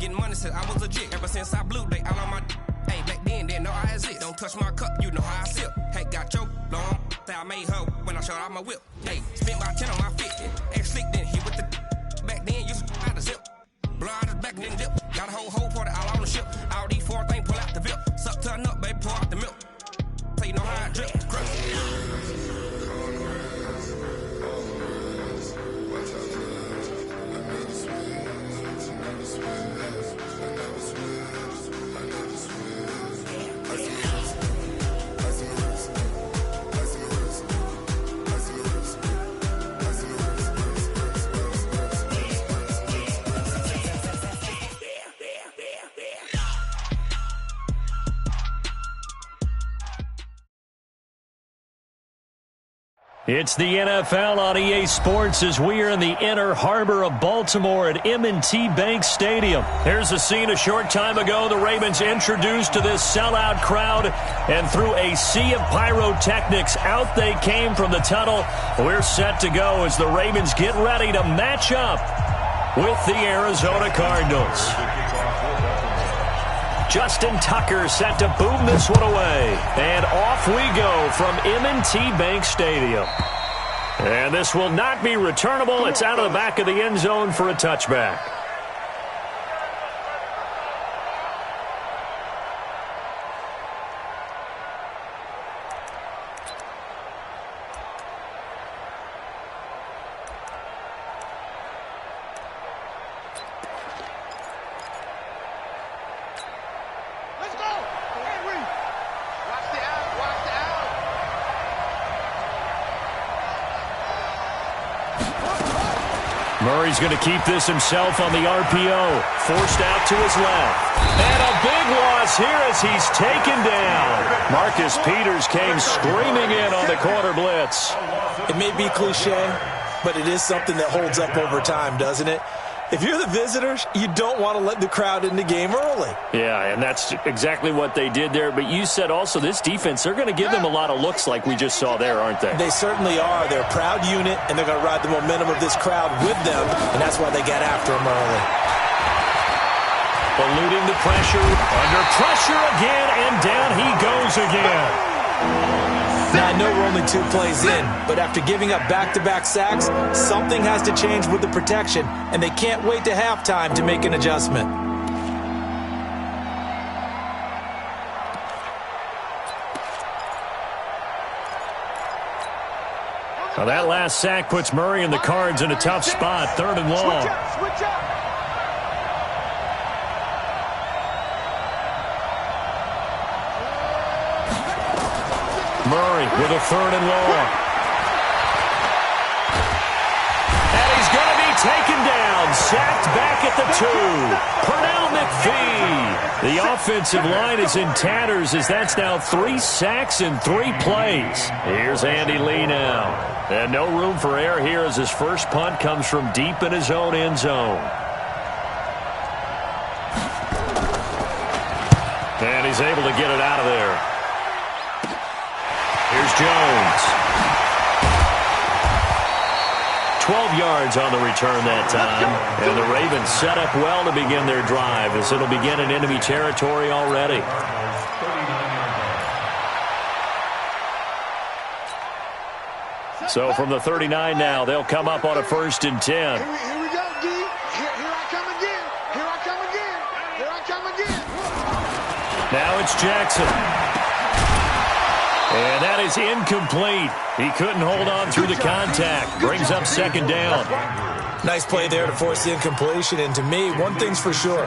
getting money since I was legit. Ever since I blew, they all on my hey, back then, didn't know I exist. Don't touch my cup, you know how I sip. Hey, got your long, say I made her when I showed out my whip. Hey, spent about 10 on my 50. Ex-slick, then hit with the back then, used to out the zip. Blow out his back, then dip. Got a whole party all on the ship. All these four things, pull out the VIP. Suck to a nut, baby, pour out the milk. So you know how I drip, crush. It's the NFL on EA Sports as we are in the inner harbor of Baltimore at M&T Bank Stadium. Here's a scene a short time ago. The Ravens introduced to this sellout crowd, and through a sea of pyrotechnics, out they came from the tunnel. We're set to go as the Ravens get ready to match up with the Arizona Cardinals. Justin Tucker set to boom this one away. And off we go from M&T Bank Stadium. And this will not be returnable. It's out of the back of the end zone for a touchback. Murray's going to keep this himself on the RPO. Forced out to his left. And a big loss here as he's taken down. Marcus Peters came screaming in on the corner blitz. It may be cliche, but it is something that holds up over time, doesn't it? If you're the visitors, you don't want to let the crowd in the game early. Yeah, and that's exactly what they did there. But you said also this defense, they're going to give them a lot of looks like we just saw there, aren't they? They certainly are. They're a proud unit, and they're going to ride the momentum of this crowd with them, and that's why they got after them early. Eluding the pressure, under pressure again, and down he goes again. Now, I know we're only 2 plays in, but after giving up back-to-back sacks, something has to change with the protection, and they can't wait to halftime to make an adjustment. Now that last sack puts Murray and the Cards in a tough spot, 3rd and long. Switch up. Murray with a 3rd and long. And he's going to be taken down. Sacked back at the 2. Pernell McPhee. The offensive line is in tatters as that's now 3 sacks in 3 plays. Here's Andy Lee now. And no room for error here as his first punt comes from deep in his own end zone. And he's able to get it out of there. Here's Jones. 12 yards on the return that time. And the Ravens set up well to begin their drive as it'll begin in enemy territory already. So from the 39 now, they'll come up on a 1st and 10. Here we go, D. Here I come again. Here I come again. Here I come again. Now it's Jackson. And that is incomplete. He couldn't hold on through the contact. Brings up 2nd down. Nice play there to force the incompletion. And to me, one thing's for sure.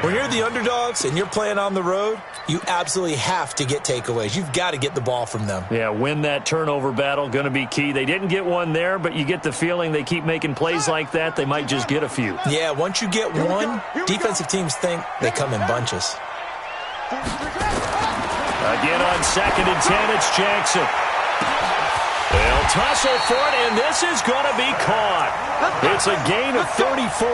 When you're the underdogs and you're playing on the road, you absolutely have to get takeaways. You've got to get the ball from them. Yeah, win that turnover battle, going to be key. They didn't get one there, but you get the feeling they keep making plays like that, they might just get a few. Yeah, once you get one, defensive teams think they come in bunches. Again on 2nd and 10, it's Jackson. They'll tussle for it, and this is going to be caught. It's a gain of 34.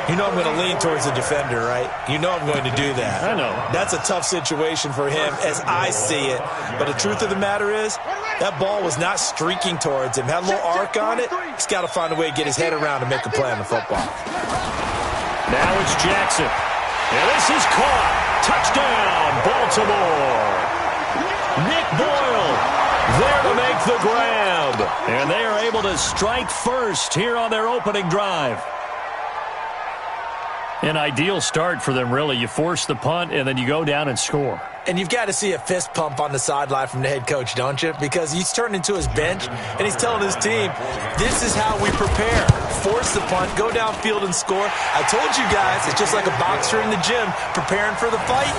You know I'm going to lean towards the defender, right? You know I'm going to do that. I know. That's a tough situation for him as I see it. But the truth of the matter is, that ball was not streaking towards him. Had a little arc on it. He's got to find a way to get his head around and make a play on the football. Now it's Jackson. And this is caught. Touchdown, Baltimore. Nick Boyle there to make the grab. And they are able to strike first here on their opening drive. An ideal start for them, really. You force the punt, and then you go down and score. And you've got to see a fist pump on the sideline from the head coach, don't you? Because he's turned into his bench, and he's telling his team, this is how we prepare. Force the punt, go downfield and score. I told you guys, it's just like a boxer in the gym preparing for the fight.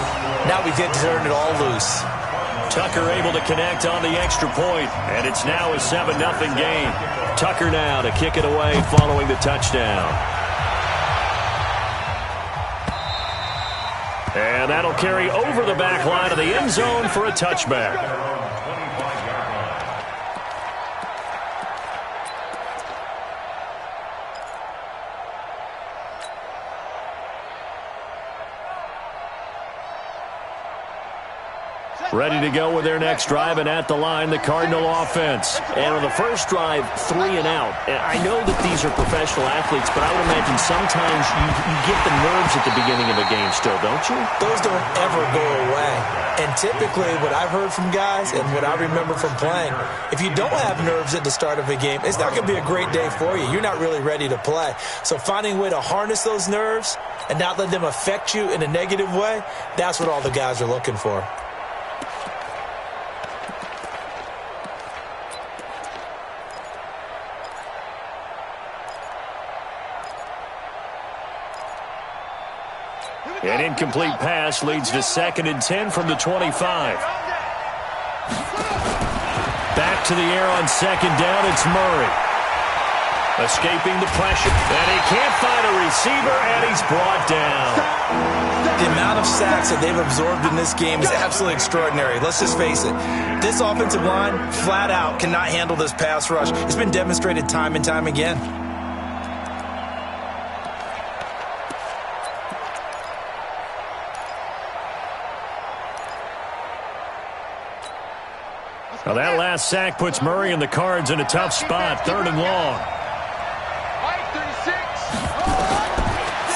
Now we get to turn it all loose. Tucker able to connect on the extra point, and it's now a 7-0 game. Tucker now to kick it away following the touchdown. And that'll carry over the back line of the end zone for a touchback. Ready to go with their next drive, and at the line, the Cardinal offense. And on the first drive, 3 and out. And I know that these are professional athletes, but I would imagine sometimes you get the nerves at the beginning of a game still, don't you? Those don't ever go away. And typically, what I've heard from guys and what I remember from playing, if you don't have nerves at the start of a game, it's not going to be a great day for you. You're not really ready to play. So finding a way to harness those nerves and not let them affect you in a negative way, that's what all the guys are looking for. An incomplete pass leads to 2nd and 10 from the 25. Back to the air on 2nd down, it's Murray. Escaping the pressure, and he can't find a receiver, and he's brought down. The amount of sacks that they've absorbed in this game is absolutely extraordinary. Let's just face it. This offensive line, flat out, cannot handle this pass rush. It's been demonstrated time and time again. Well, that last sack puts Murray and the Cards in a tough spot, 3rd and long.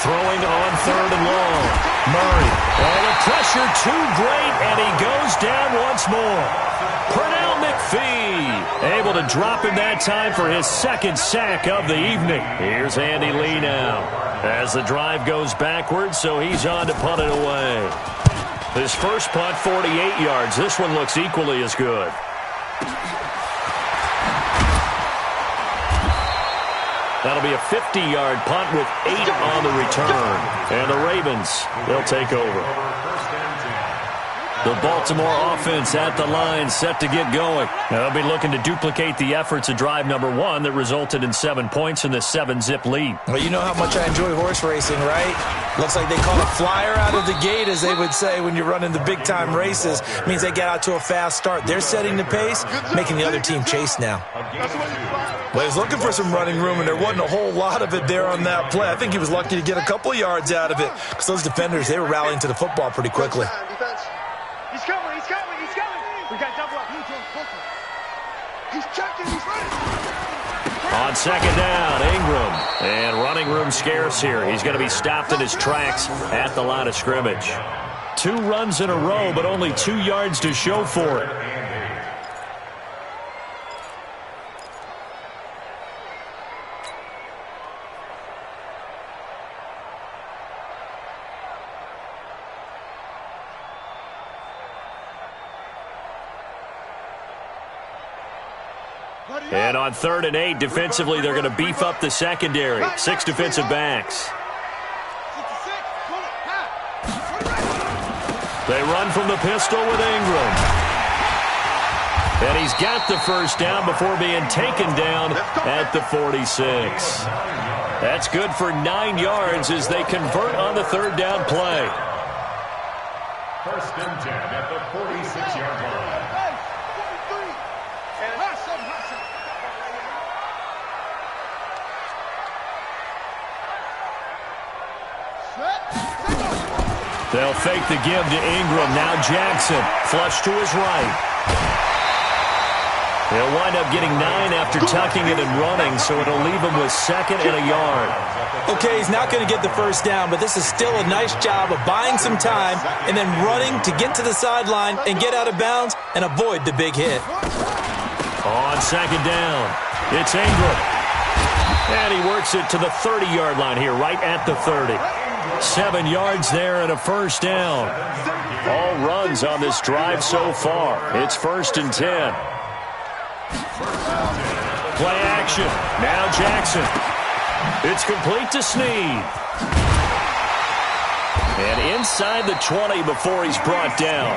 Throwing on 3rd and long. Murray. Oh, the pressure too great, and he goes down once more. Pernell McPhee able to drop him that time for his 2nd sack of the evening. Here's Andy Lee now as the drive goes backwards, so he's on to punt it away. His first punt, 48 yards. This one looks equally as good. That'll be a 50-yard punt with 8 on the return. And the Ravens, they'll take over. The Baltimore offense at the line, set to get going. They'll be looking to duplicate the efforts of drive number 1 that resulted in 7 points in the 7-zip lead. Well, you know how much I enjoy horse racing, right? Looks like they call a flyer out of the gate, as they would say when you're running the big-time races. It means they get out to a fast start. They're setting the pace, making the other team chase now. Well, he was looking for some running room, and there wasn't a whole lot of it there on that play. I think he was lucky to get a couple yards out of it, because those defenders, they were rallying to the football pretty quickly. He's coming, he's coming, he's coming. We got double up. He's checking, he's running. On 2nd down, Ingram. And running room scarce here. He's going to be stopped in his tracks at the line of scrimmage. 2 runs in a row, but only 2 yards to show for it. And on 3rd and 8, defensively, they're going to beef up the secondary. 6 defensive backs. They run from the pistol with Ingram. And he's got the first down before being taken down at the 46. That's good for 9 yards as they convert on the 3rd down play. 1st and 10 at the 46-yard line. They'll fake the give to Ingram. Now Jackson, flush to his right. He'll wind up getting 9 after tucking it and running, so it'll leave him with 2nd and a yard. Okay, he's not going to get the first down, but this is still a nice job of buying some time and then running to get to the sideline and get out of bounds and avoid the big hit. On 2nd down, it's Ingram. And he works it to the 30-yard line here, right at the 30. 7 yards there and a first down. All runs on this drive so far. It's 1st and 10. Play action. Now Jackson. It's complete to Snead. And inside the 20 before he's brought down.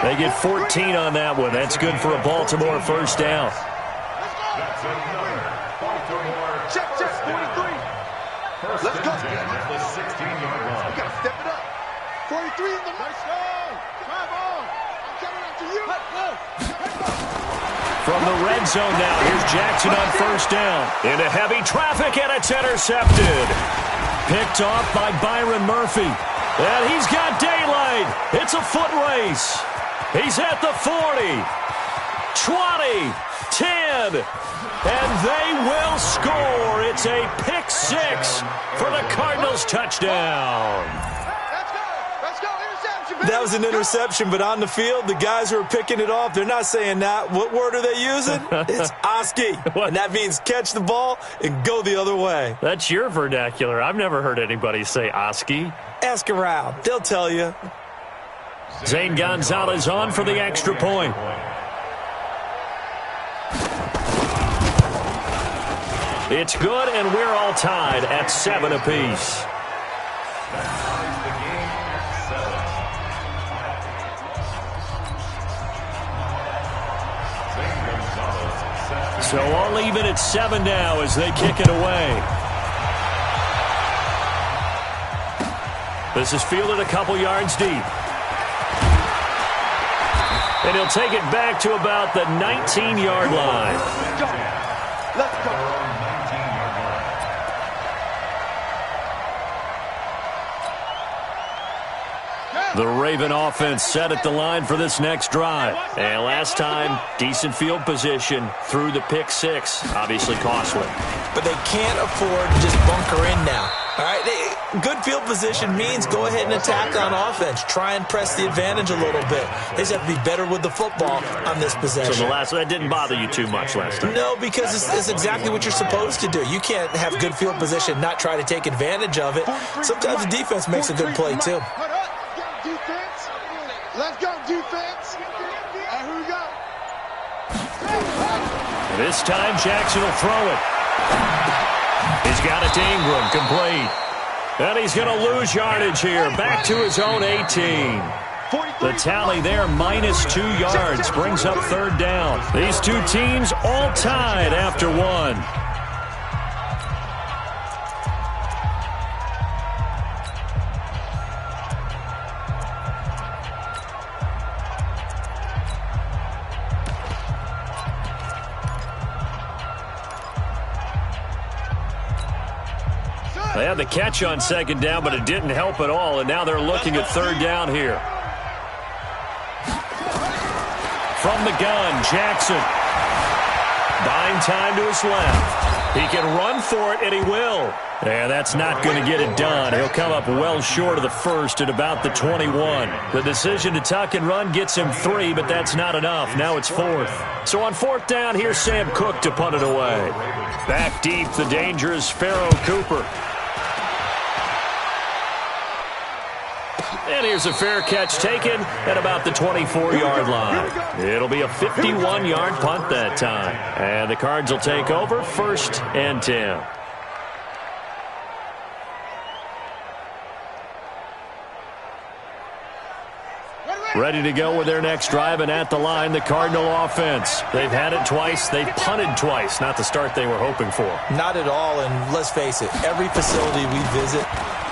They get 14 on that one. That's good for a Baltimore first down. Check, 43. Let's go. We got to step it up. 43 in the first down. Drive on. I'm coming up to you. From the red zone now, here's Jackson on first down. Into heavy traffic, and it's intercepted. Picked off by Byron Murphy. And he's got daylight. It's a foot race. He's at the 40, 20, 10, and they will score. It's a pick 6 for the Cardinals touchdown. Let's go. Interception. That was an interception, but on the field, the guys who are picking it off, they're not saying that. What word are they using? It's Oski, and that means catch the ball and go the other way. That's your vernacular. I've never heard anybody say Oski. Ask around. They'll tell you. Zane Gonzalez on for the extra point. It's good, and we're all tied at 7 apiece. So all even at 7 now as they kick it away. This is fielded a couple yards deep. And he'll take it back to about the 19-yard line. Let's go. The Raven offense set at the line for this next drive. And last time, decent field position through the pick 6. Obviously costly. But they can't afford to just bunker in now. All right, good field position means go ahead and attack on offense. Try and press the advantage a little bit. They just have to be better with the football on this possession. So that didn't bother you too much last time? No, because it's exactly what you're supposed to do. You can't have good field position, not try to take advantage of it. Sometimes the defense makes a good play, too. Defense. Let's go, defense. And here we go. This time, Jackson will throw it. He's got it to Ingram, complete. And he's going to lose yardage here, back to his own 18. The tally there, -2 yards, brings up 3rd down. These two teams all tied after 1. They had the catch on 2nd down, but it didn't help at all, and now they're looking at 3rd down here. From the gun, Jackson. Buying time to his left. He can run for it, and he will. And that's not going to get it done. He'll come up well short of the 1st at about the 21. The decision to tuck and run gets him 3, but that's not enough. Now it's 4th. So on 4th down, here's Sam Cook to punt it away. Back deep, the dangerous Pharaoh Cooper. And here's a fair catch taken at about the 24-yard line. It'll be a 51-yard punt that time. And the Cards will take over 1st and 10. Ready to go with their next drive, and at the line, the Cardinal offense. They've had it twice. They've punted twice. Not the start they were hoping for. Not at all, and let's face it, every facility we visit,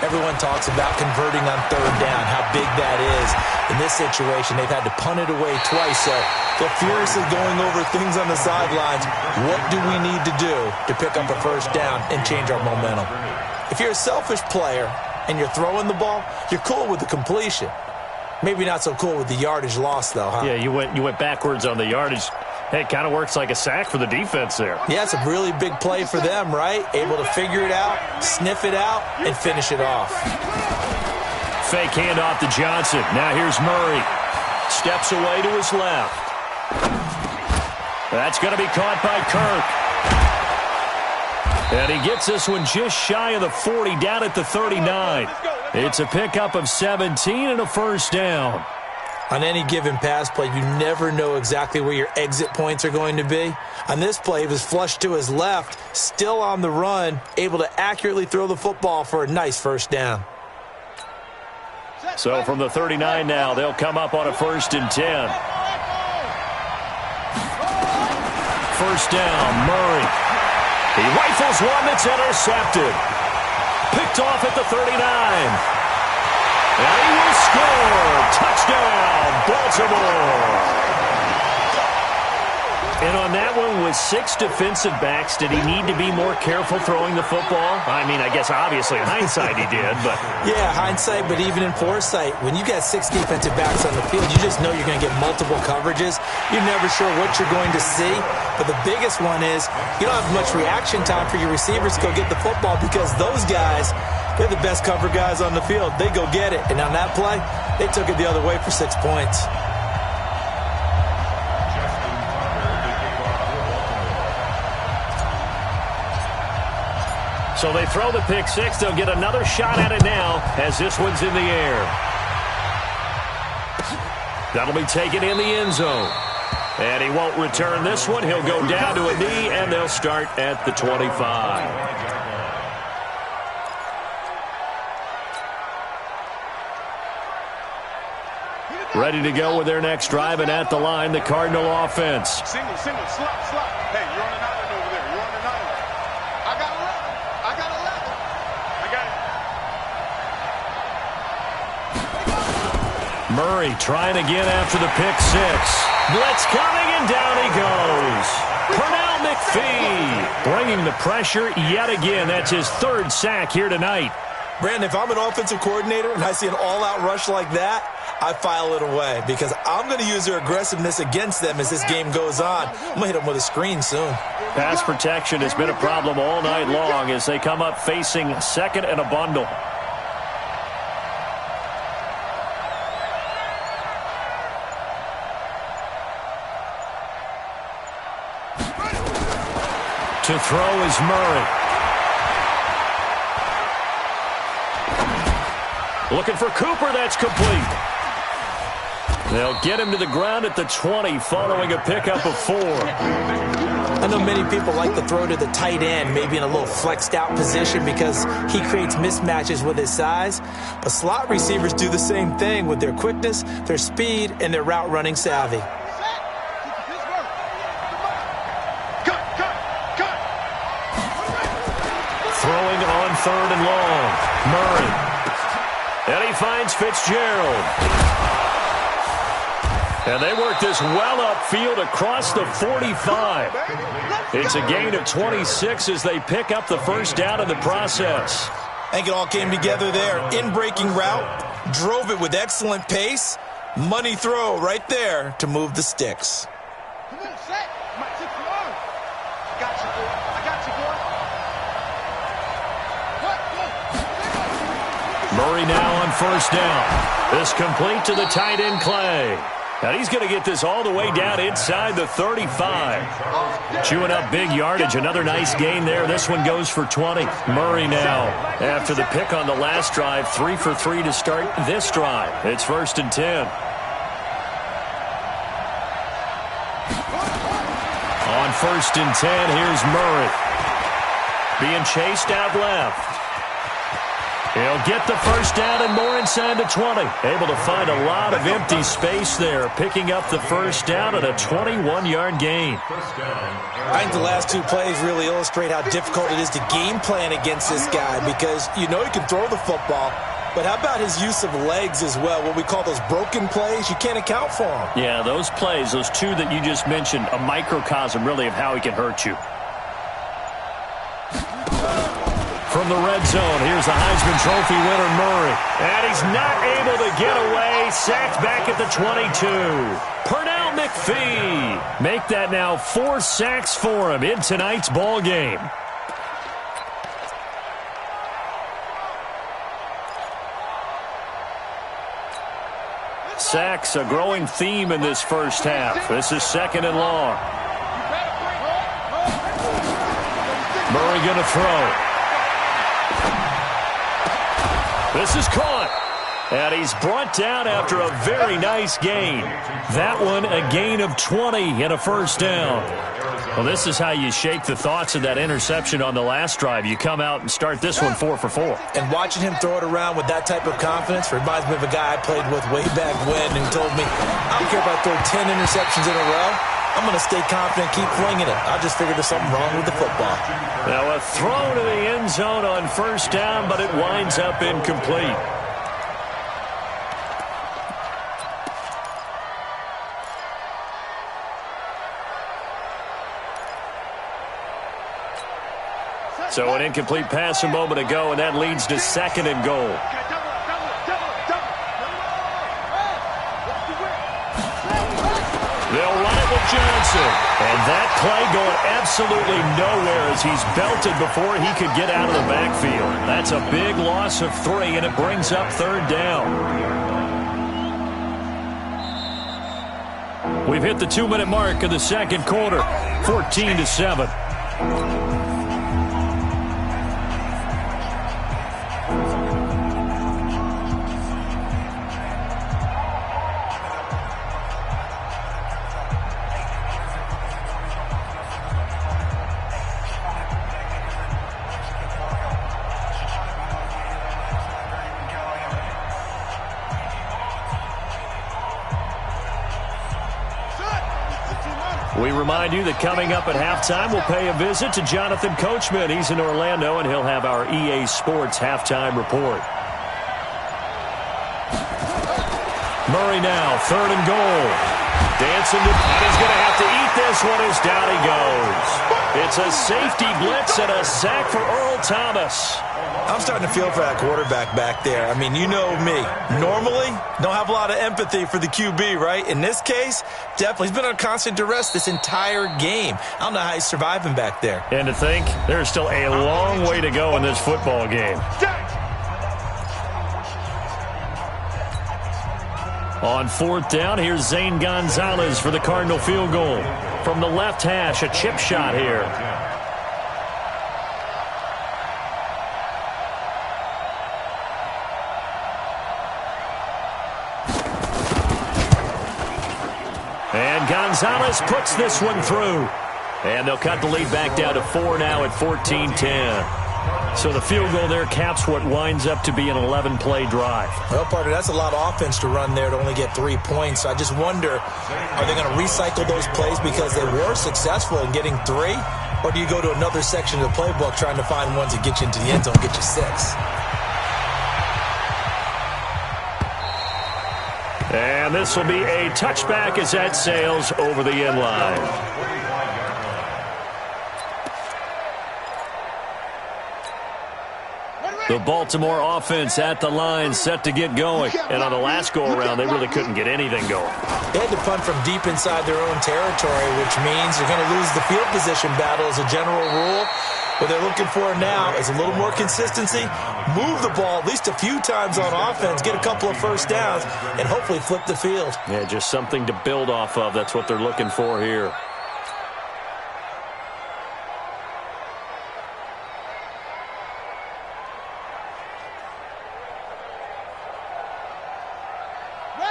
everyone talks about converting on 3rd down, how big that is. In this situation, they've had to punt it away twice, so they're furiously going over things on the sidelines. What do we need to do to pick up a 1st down and change our momentum? If you're a selfish player and you're throwing the ball, you're cool with the completion. Maybe not so cool with the yardage loss, though, huh? Yeah, you went backwards on the yardage. Hey, it kind of works like a sack for the defense there. Yeah, it's a really big play for them, right? Able to figure it out, sniff it out, and finish it off. Fake handoff to Johnson. Now here's Murray. Steps away to his left. That's going to be caught by Kirk. And he gets this one just shy of the 40, down at the 39. It's a pickup of 17 and a first down. On any given pass play, you never know exactly where your exit points are going to be. On this play, he was flushed to his left, still on the run, able to accurately throw the football for a nice first down. So from the 39 now, they'll come up on a 1st and 10. First down, Murray. He rifles one that's intercepted. Picked off at the 39. And he will score. Touchdown, Baltimore. And on that one, with 6 defensive backs, did he need to be more careful throwing the football? I mean, I guess obviously in hindsight he did, but... Yeah, hindsight, but even in foresight, when you got 6 defensive backs on the field, you just know you're going to get multiple coverages. You're never sure what you're going to see. But the biggest one is you don't have much reaction time for your receivers to go get the football because those guys, they're the best cover guys on the field. They go get it. And on that play, they took it the other way for 6 points. So they throw the pick six. They'll get another shot at it now as this one's in the air. That'll be taken in the end zone. And he won't return this one. He'll go down to a knee, and they'll start at the 25. Ready to go with their next drive, and at the line, the Cardinal offense. Single, slot, slot. Hey, you're on an island over there. You're on an island. I got 11. Murray trying again after the pick six. Blitz coming, and down he goes. Pernell McPhee bringing the pressure yet again. That's his 3rd sack here tonight. Brandon, if I'm an offensive coordinator and I see an all-out rush like that, I file it away because I'm going to use their aggressiveness against them as this game goes on. I'm going to hit them with a screen soon. Pass protection has been a problem all night long as they come up facing 2nd and a bundle. To throw is Murray. Looking for Cooper, that's complete. They'll get him to the ground at the 20 following a pickup of 4. I know many people like to throw to the tight end, maybe in a little flexed out position because he creates mismatches with his size. But slot receivers do the same thing with their quickness, their speed, and their route running savvy. Throwing on 3rd and long. Murray. And he finds Fitzgerald. And they work this well upfield across the 45. It's a gain of 26 as they pick up the first down in the process. I think it all came together there. In-breaking route, drove it with excellent pace. Money throw right there to move the sticks. Come on, set. My tip your arm. I got you, boy. I got you, boy. Murray now on first down. This complete to the tight end, Clay. And he's going to get this all the way down inside the 35. Chewing up big yardage. Another nice gain there. This one goes for 20. Murray now, after the pick on the last drive, 3 for 3 to start this drive. It's 1st and 10. On 1st and 10, here's Murray. Being chased out left. He'll get the first down and more inside the 20. Able to find a lot of empty space there, picking up the first down at a 21-yard gain. I think the last 2 plays really illustrate how difficult it is to game plan against this guy because you know he can throw the football, but how about his use of legs as well, what we call those broken plays? You can't account for them. Yeah, those plays, those 2 that you just mentioned, a microcosm really of how he can hurt you. From the red zone, here's the Heisman Trophy winner, Murray. And he's not able to get away. Sacked back at the 22. Pernell McPhee. Make that now 4 sacks for him in tonight's ball game. Sacks, a growing theme in this first half. This is 2nd and long. Murray going to throw. This is caught. And he's brought down after a very nice gain. That one a gain of 20 and a first down. Well, this is how you shake the thoughts of that interception on the last drive. You come out and start this one 4 for 4. And watching him throw it around with that type of confidence reminds me of a guy I played with way back when who told me, I don't care if I throw 10 interceptions in a row. I'm going to stay confident, keep flinging it. I just figured there's something wrong with the football. Now a throw to the end zone on first down, but it winds up incomplete. So an incomplete pass a moment ago, and that leads to 2nd and goal. They'll run it with Johnson. And that play going absolutely nowhere as he's belted before he could get out of the backfield. That's a big loss of 3, and it brings up 3rd down. We've hit the 2-minute mark of the 2nd quarter, 14-7. We remind you that coming up at halftime, we'll pay a visit to Jonathan Coachman. He's in Orlando, and he'll have our EA Sports halftime report. Murray now, 3rd and goal. Dancing to, and he's going to have to eat this one as down he goes. It's a safety blitz and a sack for Earl Thomas. I'm starting to feel for that quarterback back there. I mean, you know me. Normally, don't have a lot of empathy for the QB, right? In this case, definitely. He's been under constant duress this entire game. I don't know how he's surviving back there. And to think, there's still a long way to go in this football game. On 4th down, here's Zane Gonzalez for the Cardinal field goal. From the left hash, a chip shot here. And Gonzalez puts this one through. And they'll cut the lead back down to 4 now at 14-10. So the field goal there caps what winds up to be an 11-play drive. Well, partner, that's a lot of offense to run there to only get 3 points. I just wonder, are they going to recycle those plays because they were successful in getting 3? Or do you go to another section of the playbook trying to find ones that get you into the end zone and get you 6? And this will be a touchback as that sails over the end line. The Baltimore offense at the line, set to get going. And on the last go-around, they really couldn't get anything going. They had to punt from deep inside their own territory, which means you're going to lose the field position battle as a general rule. What they're looking for now is a little more consistency, move the ball at least a few times on offense, get a couple of first downs, and hopefully flip the field. Yeah, just something to build off of. That's what they're looking for here.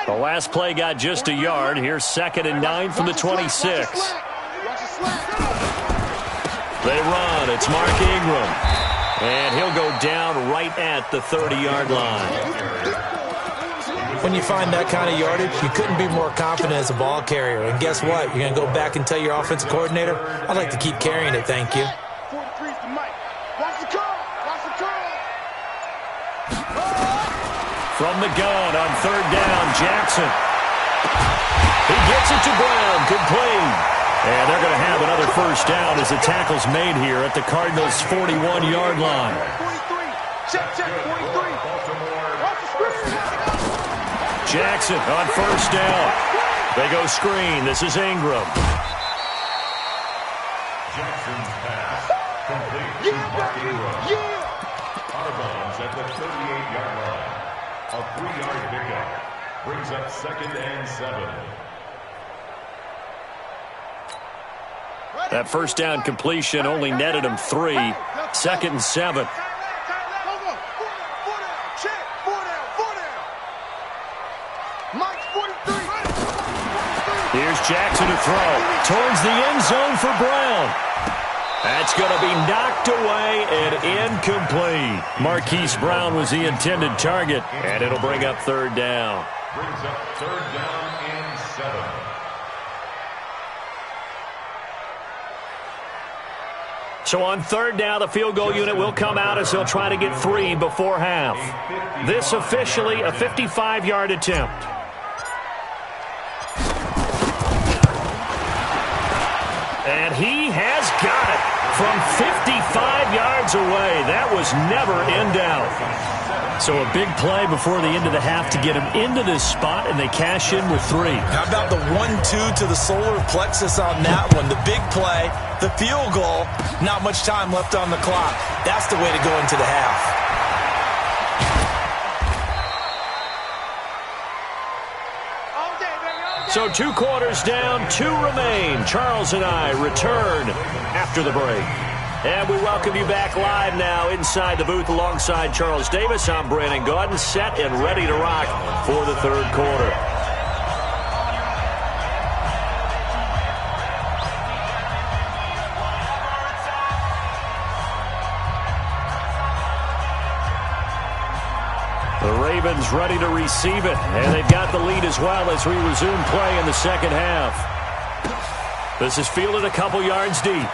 The last play got just a yard. Here's 2nd and 9 from the 26. They run. It's Mark Ingram. And he'll go down right at the 30-yard line. When you find that kind of yardage, you couldn't be more confident as a ball carrier. And guess what? You're going to go back and tell your offensive coordinator, I'd like to keep carrying it, thank you. From the gun on 3rd down, Jackson. He gets it to Brown, complete. And they're going to have another first down as the tackle's made here at the Cardinals' 41-yard line. Jackson on first down. They go screen. This is Ingram. Jackson's pass. Complete to Mark Ingram. Out of bounds at the 38-yard line. A 3-yard pickup. Brings up 2nd and 7. That first down completion only netted him 3. 2nd and 7. Here's Jackson to throw towards the end zone for Brown. That's going to be knocked away and incomplete. Marquise Brown was the intended target, and it'll bring up 3rd down. Brings up 3rd down and 7. So on 3rd down, the field goal unit will come out as they'll try to get 3 before half. This officially a 55-yard attempt. And he has got it from 55 yards away. That was never in doubt. So a big play before the end of the half to get him into this spot, and they cash in with 3. How about the 1-2 to the solar plexus on that one? The big play, the field goal, not much time left on the clock. That's the way to go into the half. So 2 quarters down, 2 remain. Charles and I return after the break. And we welcome you back live now inside the booth alongside Charles Davis. I'm Brandon Gaudin, set and ready to rock for the 3rd quarter. The Ravens ready to receive it, and they've got the lead as well as we resume play in the 2nd half. This is fielded a couple yards deep.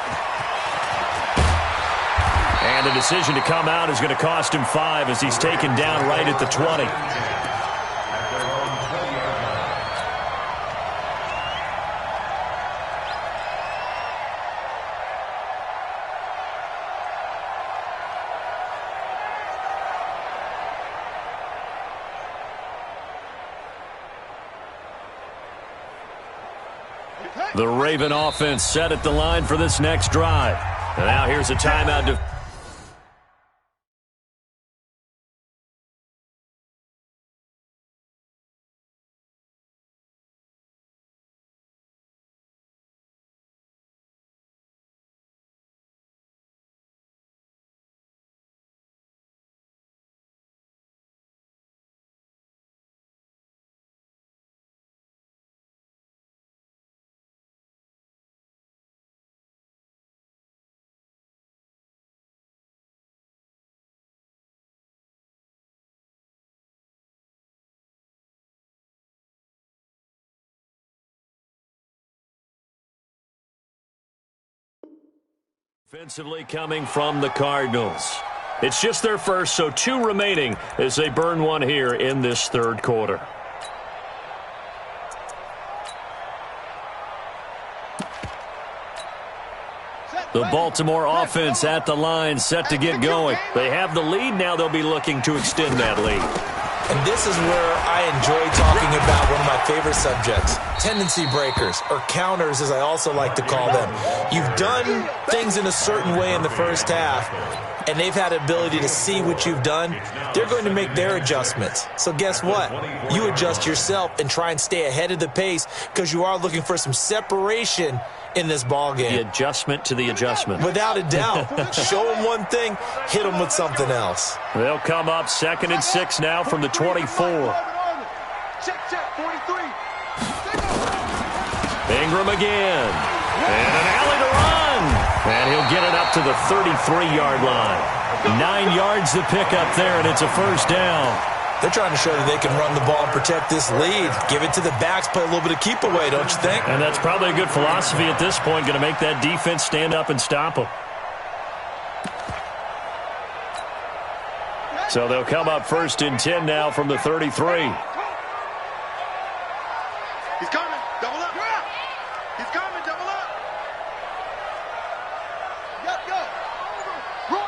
And the decision to come out is going to cost him 5 as he's taken down right at the 20. The Raven offense set at the line for this next drive. And now here's a timeout. Offensively coming from the Cardinals. It's just their first, so 2 remaining as they burn 1 here in this 3rd quarter. The Baltimore offense at the line, set to get going. They have the lead. Now they'll be looking to extend that lead. And this is where I enjoy talking about one of my favorite subjects, tendency breakers, or counters as I also like to call them. You've done things in a certain way in the first half, and they've had the ability to see what you've done. They're going to make their adjustments. So guess what? You adjust yourself and try and stay ahead of the pace because you are looking for some separation in this ball game. The adjustment to the adjustment. Without a doubt. Show them one thing, hit them with something else. They'll come up 2nd and 6 now from the 24. Ingram again. And an alley to run. And he'll get it up to the 33-yard line. 9 yards to pick up there, and it's a first down. They're trying to show that they can run the ball and protect this lead. Give it to the backs, play a little bit of keep away, don't you think? And that's probably a good philosophy at this point, going to make that defense stand up and stop them. So they'll come up 1st and 10 now from the 33. He's coming. Double up. He's coming. Double up. Yep, go. Roy.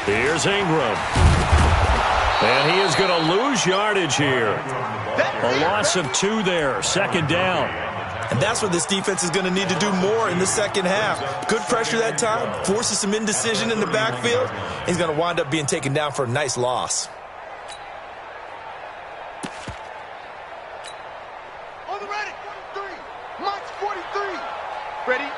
Here's Ingram. And he is going to lose yardage here. A loss of 2 there, second down. And that's what this defense is going to need to do more in the second half. Good pressure that time, forces some indecision in the backfield. He's going to wind up being taken down for a nice loss. On the ready, 43. Mike's 43. Ready?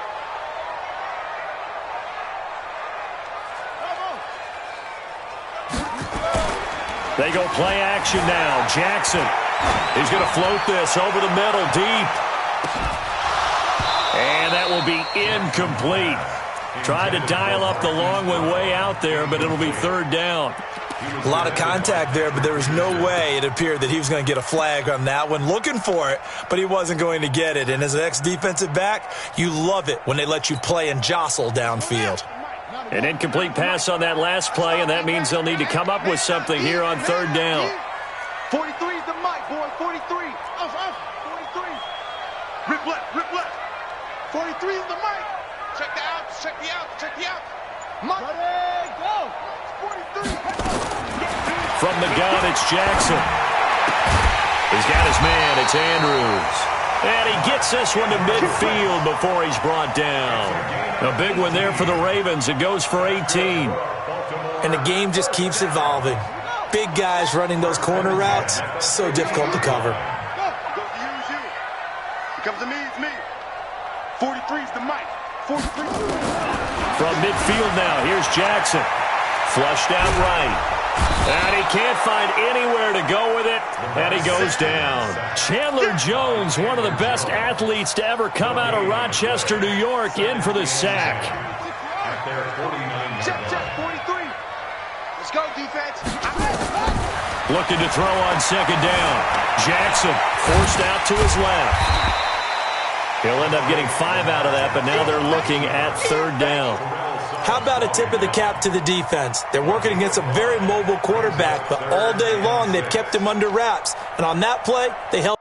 They go play action now. Jackson. He's going to float this over the middle, deep. And that will be incomplete. Tried to dial up the long one way out there, but it'll be third down. A lot of contact there, but there was no way it appeared that he was going to get a flag on that one. Looking for it, but he wasn't going to get it. And as an ex-defensive back, you love it when they let you play and jostle downfield. An incomplete pass on that last play, and that means they'll need to come up with something here on third down. 43 is the mic, boy. 43. 43. Rip left, rip left. 43 is the mic. Check the outs, check the outs, check the outs. Mike. Ready, go. 43. From the gun, it's Jackson. He's got his man. It's Andrews. And he gets this one to midfield before he's brought down. A big one there for the Ravens. It goes for 18. And the game just keeps evolving. Big guys running those corner routes, so difficult to cover. Go to you. It comes to me, it's me. 43 is the mic. 43. From midfield now, here's Jackson. Flushed out right. And he can't find anywhere to go with it, and he goes down. Chandler Jones, one of the best athletes to ever come out of Rochester, New York, in for the sack. Check, 43. Let's go, defense. Looking to throw on second down. Jackson forced out to his left. He'll end up getting 5 out of that, but now they're looking at third down. How about a tip of the cap to the defense? They're working against a very mobile quarterback, but all day long they've kept him under wraps. And on that play, they held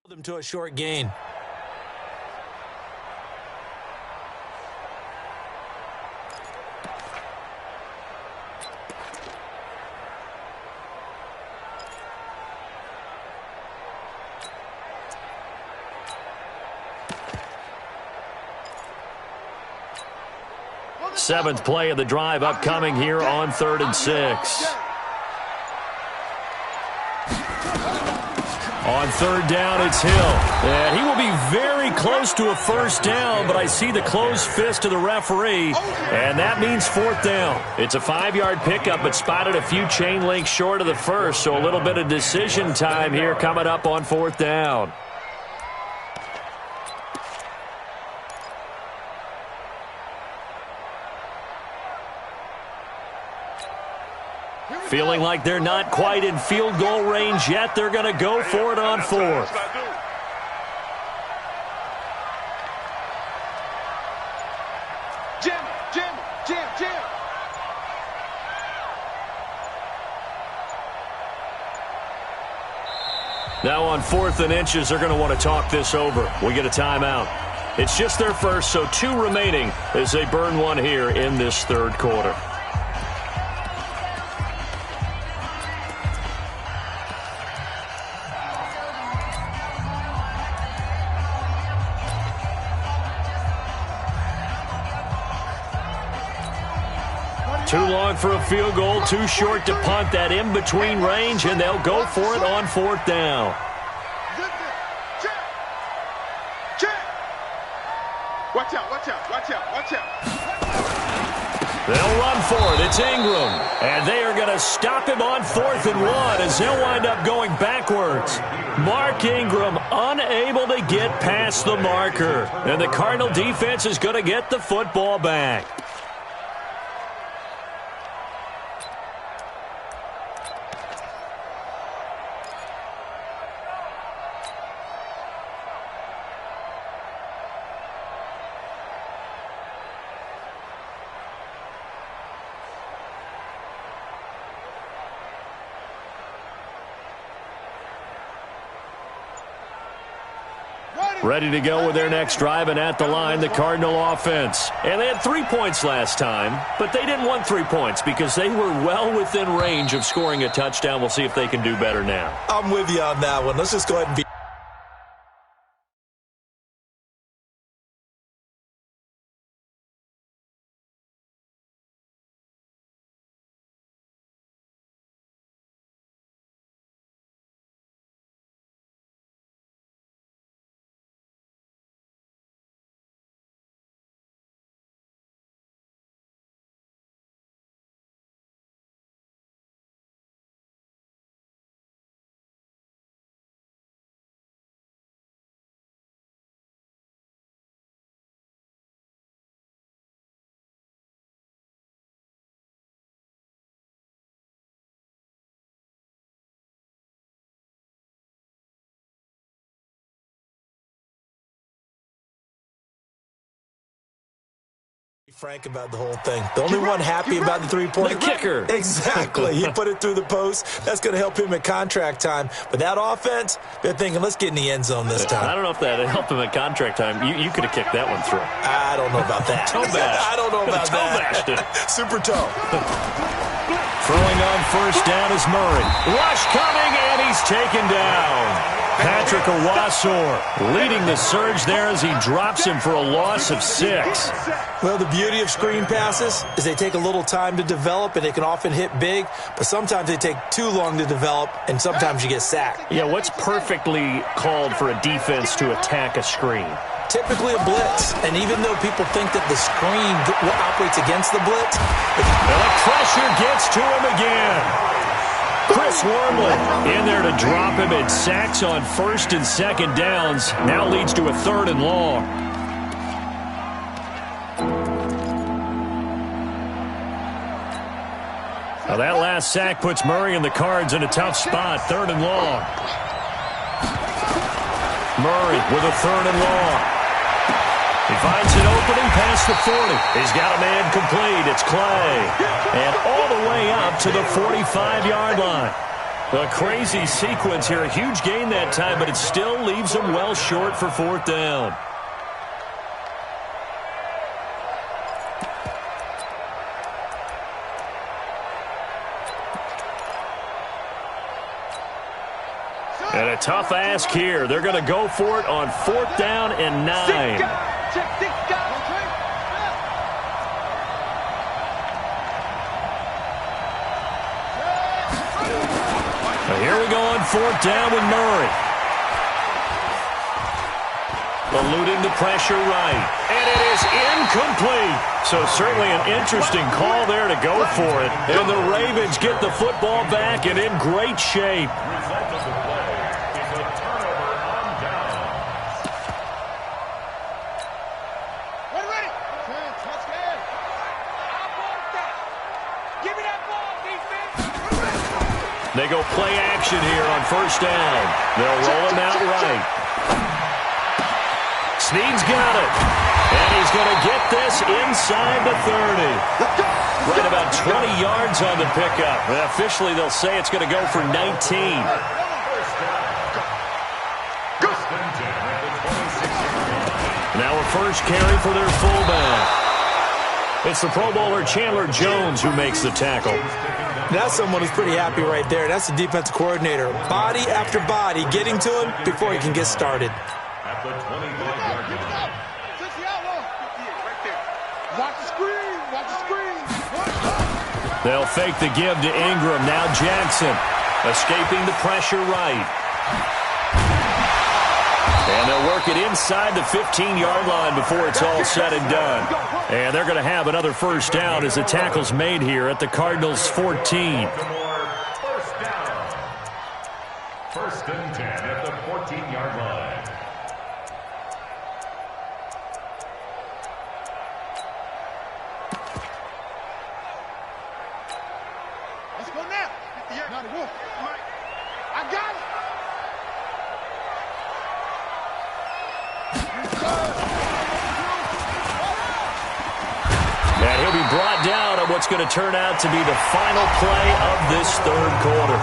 them to a short gain. Seventh play of the drive upcoming here on 3rd and 6. On third down, it's Hill. And he will be very close to a first down, but I see the closed fist of the referee, and that means 4th down. It's a 5-yard pickup, but spotted a few chain links short of the first, so a little bit of decision time here coming up on 4th down. Feeling like they're not quite in field goal range yet. They're going to go for it on 4th. Jam. Now on 4th and inches, they're going to want to talk this over. We get a timeout. It's just their first, so 2 remaining as they burn one here in this 3rd quarter. Too long for a field goal, too short to punt. That in-between range, and they'll go for it on 4th down. Watch out, watch out, watch out, watch out. They'll run for it. It's Ingram. And they are going to stop him on 4th and 1 as they'll wind up going backwards. Mark Ingram unable to get past the marker. And the Cardinal defense is going to get the football back. Ready to go with their next drive, and at the line, the Cardinal offense. And they had 3 points last time, but they didn't want 3 points because they were well within range of scoring a touchdown. We'll see if they can do better now. I'm with you on that one. Let's just go ahead and be... frank about the whole thing. The only one happy about the 3-point kicker. Exactly. He put it through the post. That's going to help him at contract time. But that offense, they're thinking, let's get in the end zone this time. I don't know if that helped him at contract time. You could have kicked that one through. I don't know about that. Toe bash. I don't know about toe that. Bashed it. Super toe. Throwing on 1st down is Murray. Rush coming, and he's taken down. Patrick Owasor leading the surge there as he drops him for a loss of 6. Well, the beauty of screen passes is they take a little time to develop, and they can often hit big, but sometimes they take too long to develop, and sometimes you get sacked. Yeah, what's perfectly called for a defense to attack a screen? Typically a blitz, and even though people think that the screen operates against the blitz, the pressure gets to him again. Chris Wormley in there to drop him. It sacks on 1st and 2nd downs. Now leads to a 3rd and long. Now that last sack puts Murray and the Cards in a tough spot. 3rd and long. Murray with a 3rd and long. He finds an opening past the 40. He's got a man complete. It's Clay. And all the way up to the 45-yard line. A crazy sequence here. A huge gain that time, but it still leaves him well short for 4th down. And a tough ask here. They're going to go for it on 4th down and 9. Here we go on 4th down with Murray. Eluding the pressure right. And it is incomplete. So certainly an interesting call there to go for it. And the Ravens get the football back and in great shape. They go play action here on 1st down. They'll roll him out right. Snead's got it. And he's going to get this inside the 30. Right about 20 yards on the pickup. And officially, they'll say it's going to go for 19. Now a first carry for their fullback. It's the Pro Bowler Chandler Jones who makes the tackle. That's someone who's pretty happy right there. That's the defensive coordinator. Body after body getting to him before he can get started. At the 25-yard line. Watch the screen. Watch the screen. They'll fake the give to Ingram. Now Jackson escaping the pressure right. And they'll work it inside the 15-yard line before it's all said and done. And they're going to have another first down as the tackle's made here at the Cardinals' 14. First and 10 at the 14-yard line. Let's go now. I got it. And he'll be brought down on what's going to turn out to be the final play of this third quarter.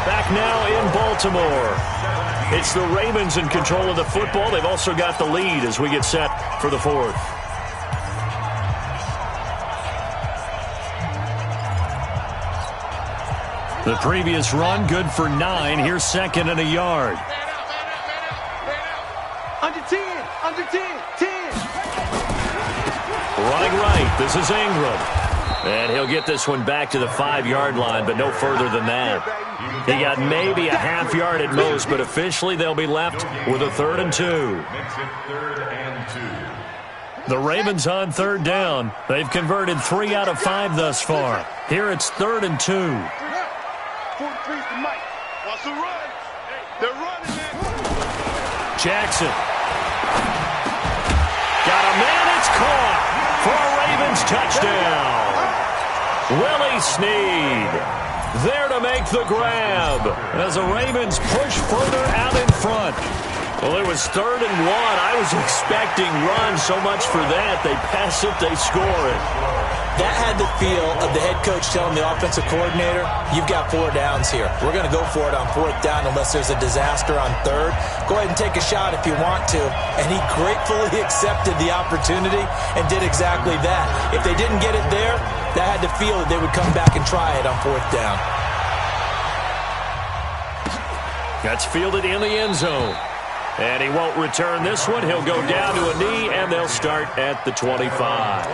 Back now in Baltimore. It's the Ravens in control of the football. They've also got the lead as we get set for the fourth. The previous run, good for 9. Here's second and a yard. Under 10, under 10, 10. Running right, this is Ingram. And he'll get this one back to the 5-yard line, but no further than that. He got maybe a half yard at most, but officially they'll be left with a 3rd and 2. Makes it 3rd and 2. The Ravens on 3rd down. They've converted 3 out of 5 thus far. Here it's 3rd and 2. 43's the mic. Watch the run. They're running, man. Jackson. Got a man, it's caught for a Ravens touchdown. Willie Snead there to make the grab as the Ravens push further out in front. Well, it was 3rd and 1. I was expecting run, so much for that. They pass it, they score it. That had the feel of the head coach telling the offensive coordinator, you've got 4 downs here. We're going to go for it on 4th down unless there's a disaster on 3rd. Go ahead and take a shot if you want to. And he gratefully accepted the opportunity and did exactly that. If they didn't get it there, that had the feel that they would come back and try it on 4th down. That's fielded in the end zone. And he won't return this one. He'll go down to a knee, and they'll start at the 25.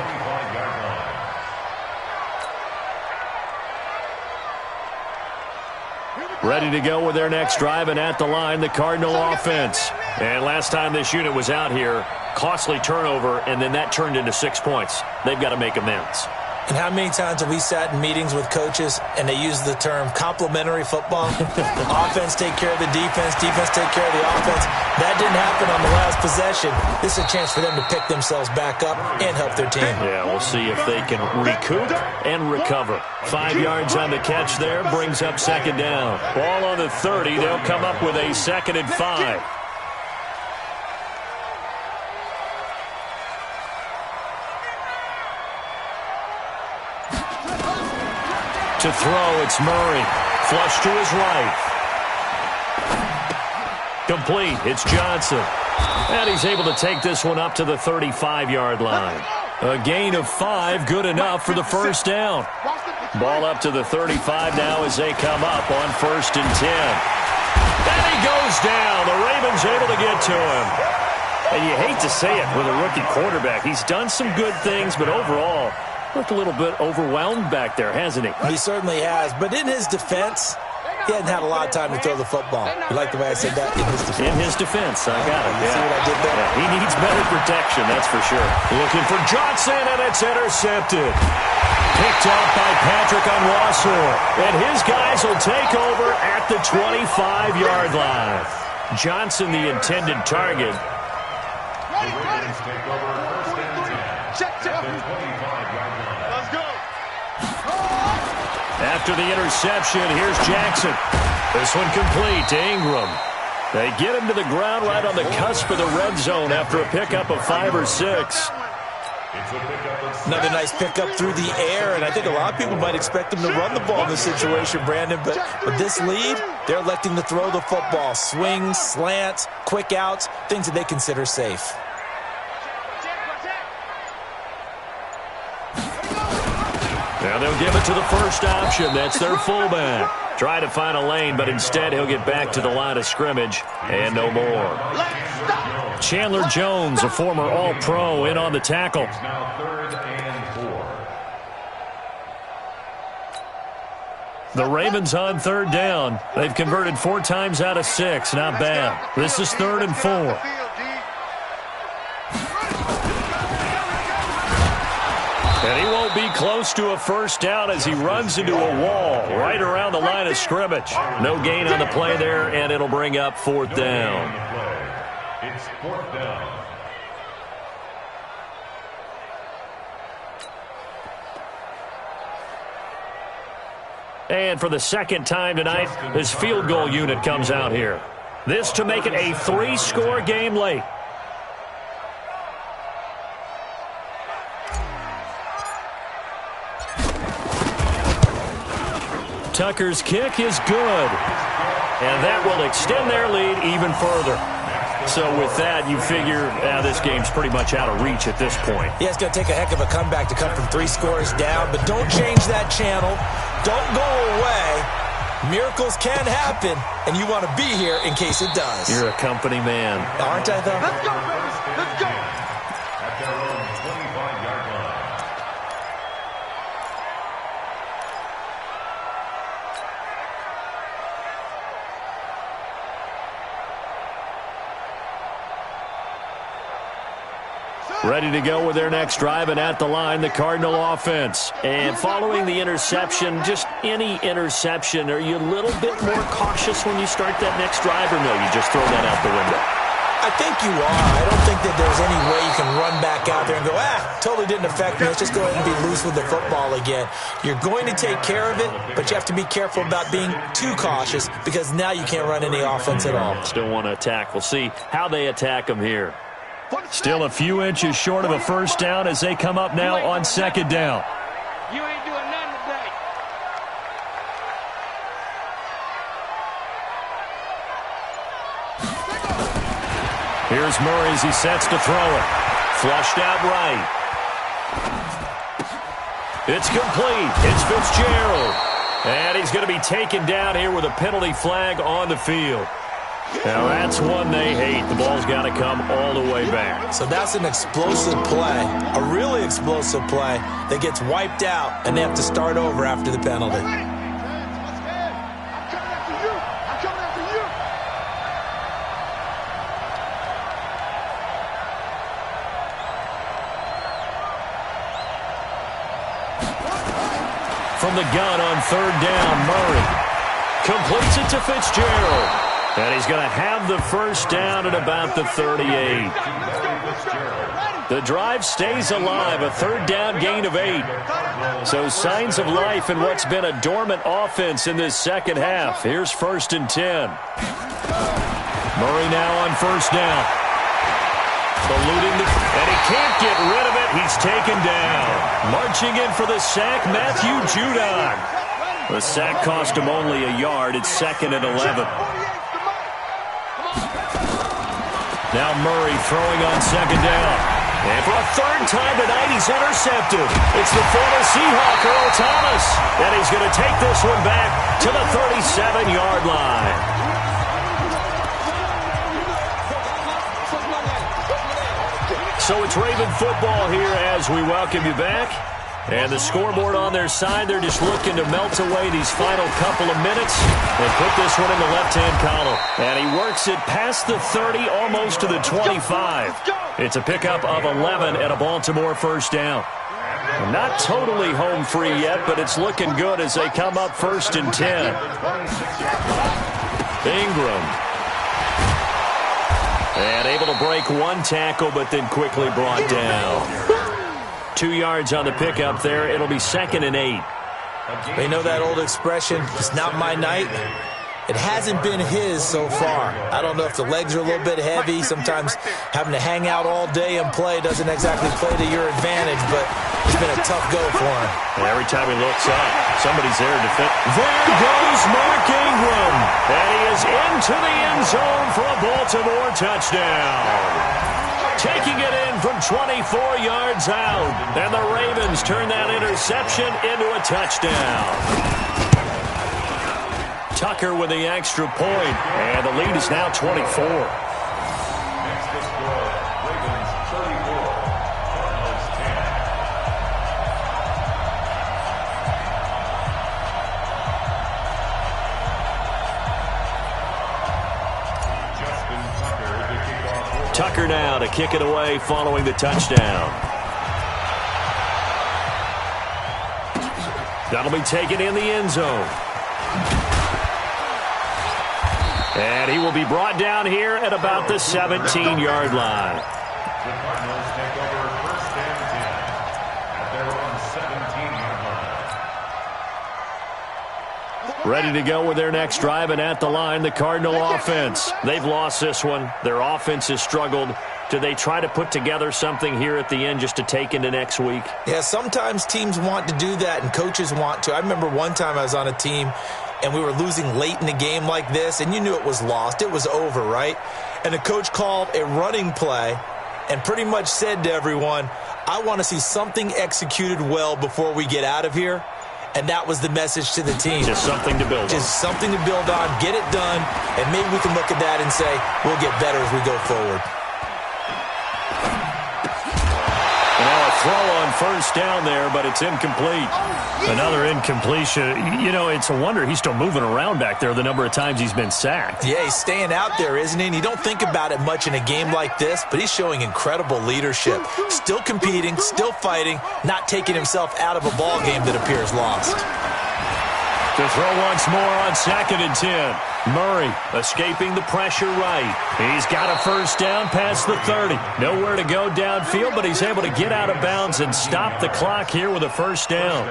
Ready to go with their next drive, and at the line, the Cardinal offense. And last time this unit was out here, costly turnover, and then that turned into 6 points. They've got to make amends. And how many times have we sat in meetings with coaches and they use the term complementary football? Offense take care of the defense, defense take care of the offense. That didn't happen on the last possession. This is a chance for them to pick themselves back up and help their team. Yeah, we'll see if they can recoup and recover. 5 yards on the catch there, brings up 2nd down. Ball on the 30, they'll come up with a 2nd and 5. To throw, it's Murray. Flush to his right. Complete, it's Johnson. And he's able to take this one up to the 35-yard line. A gain of 5, good enough for the first down. Ball up to the 35 now as they come up on 1st and 10. And he goes down. The Ravens able to get to him. And you hate to say it with a rookie quarterback. He's done some good things, but overall, looked a little bit overwhelmed back there, hasn't he? He certainly has. But in his defense, he hadn't had a lot of time to throw the football. You like the way I said that? In his defense. In his defense, I got it. You see what I did there? Yeah, he needs better protection, that's for sure. Looking for Johnson, and it's intercepted. Picked up by Patrick Onwuasor. And his guys will take over at the 25-yard line. Johnson, the intended target. The Ravens take over 1st and 10. Check. At the 25-yard line. Let's go. After the interception, here's Jackson. This one complete to Ingram. They get him to the ground right on the cusp of the red zone after a pickup of 5 or 6. It's a pickup of 6. Another nice pickup through the air, and I think a lot of people might expect them to run the ball in this situation, Brandon, but with this lead, they're electing to throw the football. Swings, slants, quick outs, things that they consider safe. Now they'll give it to the first option. That's their fullback. Try to find a lane, but instead he'll get back to the line of scrimmage and no more. Chandler Jones, a former All-Pro, in on the tackle. It's now 3rd and 4. The Ravens on third down. They've converted 4 times out of 6. Not bad. This is 3rd and 4. And he won't be close to a first down as he runs into a wall right around the line of scrimmage. No gain on the play there, and it'll bring up 4th down. It's 4th down. And for the second time tonight, this field goal unit comes out here. This to make it a 3-score game late. Tucker's kick is good. And that will extend their lead even further. So with that, you figure this game's pretty much out of reach at this point. Yeah, it's going to take a heck of a comeback to come from 3 scores down, but don't change that channel. Don't go away. Miracles can happen, and you want to be here in case it does. You're a company man. Aren't I, though? Let's go, baby. Let's go. At their own 25-yard line. Ready to go with their next drive, and at the line, the Cardinal offense. And following the interception, just any interception, are you a little bit more cautious when you start that next drive, or no, you just throw that out the window? I think you are. I don't think that there's any way you can run back out there and go, totally didn't affect me. Let's just go ahead and be loose with the football again. You're going to take care of it, but you have to be careful about being too cautious because now you can't run any offense at all. Still want to attack. We'll see how they attack them here. Still a few inches short of a first down as they come up now on 2nd down. You ain't doing nothing today. Here's Murray as he sets to throw it. Flushed out right. It's complete. It's Fitzgerald. And he's going to be taken down here with a penalty flag on the field. Now that's one they hate. The ball's got to come all the way back. So that's an explosive play, a really explosive play that gets wiped out, and they have to start over after the penalty. From the gun on 3rd down, Murray completes it to Fitzgerald. And he's going to have the first down at about the 38. The drive stays alive, a 3rd down gain of 8. So signs of life in what's been a dormant offense in this second half. Here's 1st and 10. Murray now on 1st down. And he can't get rid of it. He's taken down. Marching in for the sack, Matthew Judon. The sack cost him only a yard. It's 2nd and 11. Now Murray throwing on 2nd down. And for a 3rd time tonight, he's intercepted. It's the former Seahawk, Earl Thomas. And he's going to take this one back to the 37-yard line. So it's Raven football here as we welcome you back. And the scoreboard on their side, they're just looking to melt away these final couple of minutes and put this one in the left-hand column. And he works it past the 30, almost to the 25. It's a pickup of 11 and a Baltimore first down. Not totally home free yet, but it's looking good as they come up 1st and 10. Ingram. And able to break one tackle, but then quickly brought down. 2 yards on the pickup there. It'll be 2nd and 8. They know that old expression, it's not my night. It hasn't been his so far. I don't know if the legs are a little bit heavy. Sometimes having to hang out all day and play doesn't exactly play to your advantage, but it's been a tough go for him. And every time he looks up, somebody's there to defend. There goes Mark Ingram. And he is into the end zone for a Baltimore touchdown. Taking it in from 24 yards out. And the Ravens turn that interception into a touchdown. Tucker with the extra point. And the lead is now 24. Next to score, Ravens 34, Cardinals 10. 1 kicker now to kick it away following the touchdown. That'll be taken in the end zone. And he will be brought down here at about the 17-yard line. The Cardinals take over first and 10 at their own 17-yard line. Ready to go with their next drive, and at the line, the Cardinal offense. They've lost this one. Their offense has struggled. Do they try to put together something here at the end just to take into next week? Yeah, sometimes teams want to do that, and coaches want to. I remember one time I was on a team, and we were losing late in a game like this, and you knew it was lost. It was over, right? And the coach called a running play and pretty much said to everyone, I want to see something executed well before we get out of here. And that was the message to the team. Just something to build on. Just something to build on, get it done, and maybe we can look at that and say, we'll get better as we go forward. Now a throw on first down there, but it's incomplete. Another incompletion. You know, it's a wonder he's still moving around back there the number of times he's been sacked. Yeah, he's staying out there, isn't he? And you don't think about it much in a game like this, but he's showing incredible leadership. Still competing, still fighting, not taking himself out of a ball game that appears lost. To throw once more on 2nd and 10. Murray escaping the pressure right. He's got a first down past the 30. Nowhere to go downfield, but he's able to get out of bounds and stop the clock here with a first down.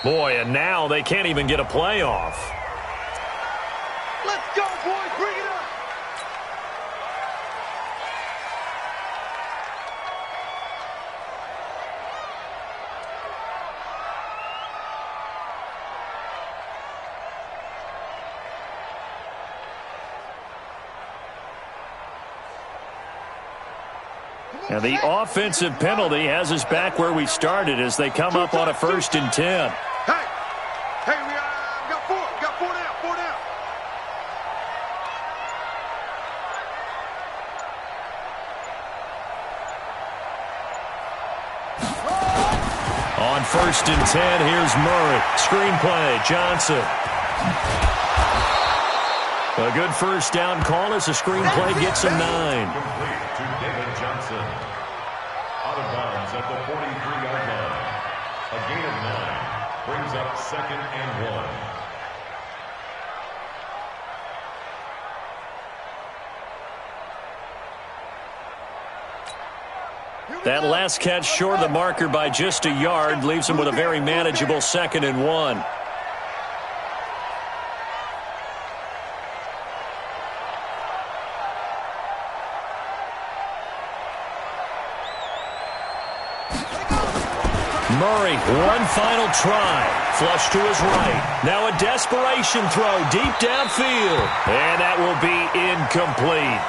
Boy, and now they can't even get a playoff. Let's go, boys. Bring it up. And the offensive penalty has us back where we started as they come up on a 1st and 10. Hey, we got four down. On 1st and 10, here's Murray. Screenplay, Johnson. A good first down call as the screenplay gets him 9. Complete to David Johnson. Out of bounds at the 43-yard line. A gain of 9 brings up 2nd and 1. That last catch short of the marker by just a yard leaves him with a very manageable 2nd and 1. Murray, one final try. Flush to his right. Now a desperation throw deep downfield. And that will be incomplete,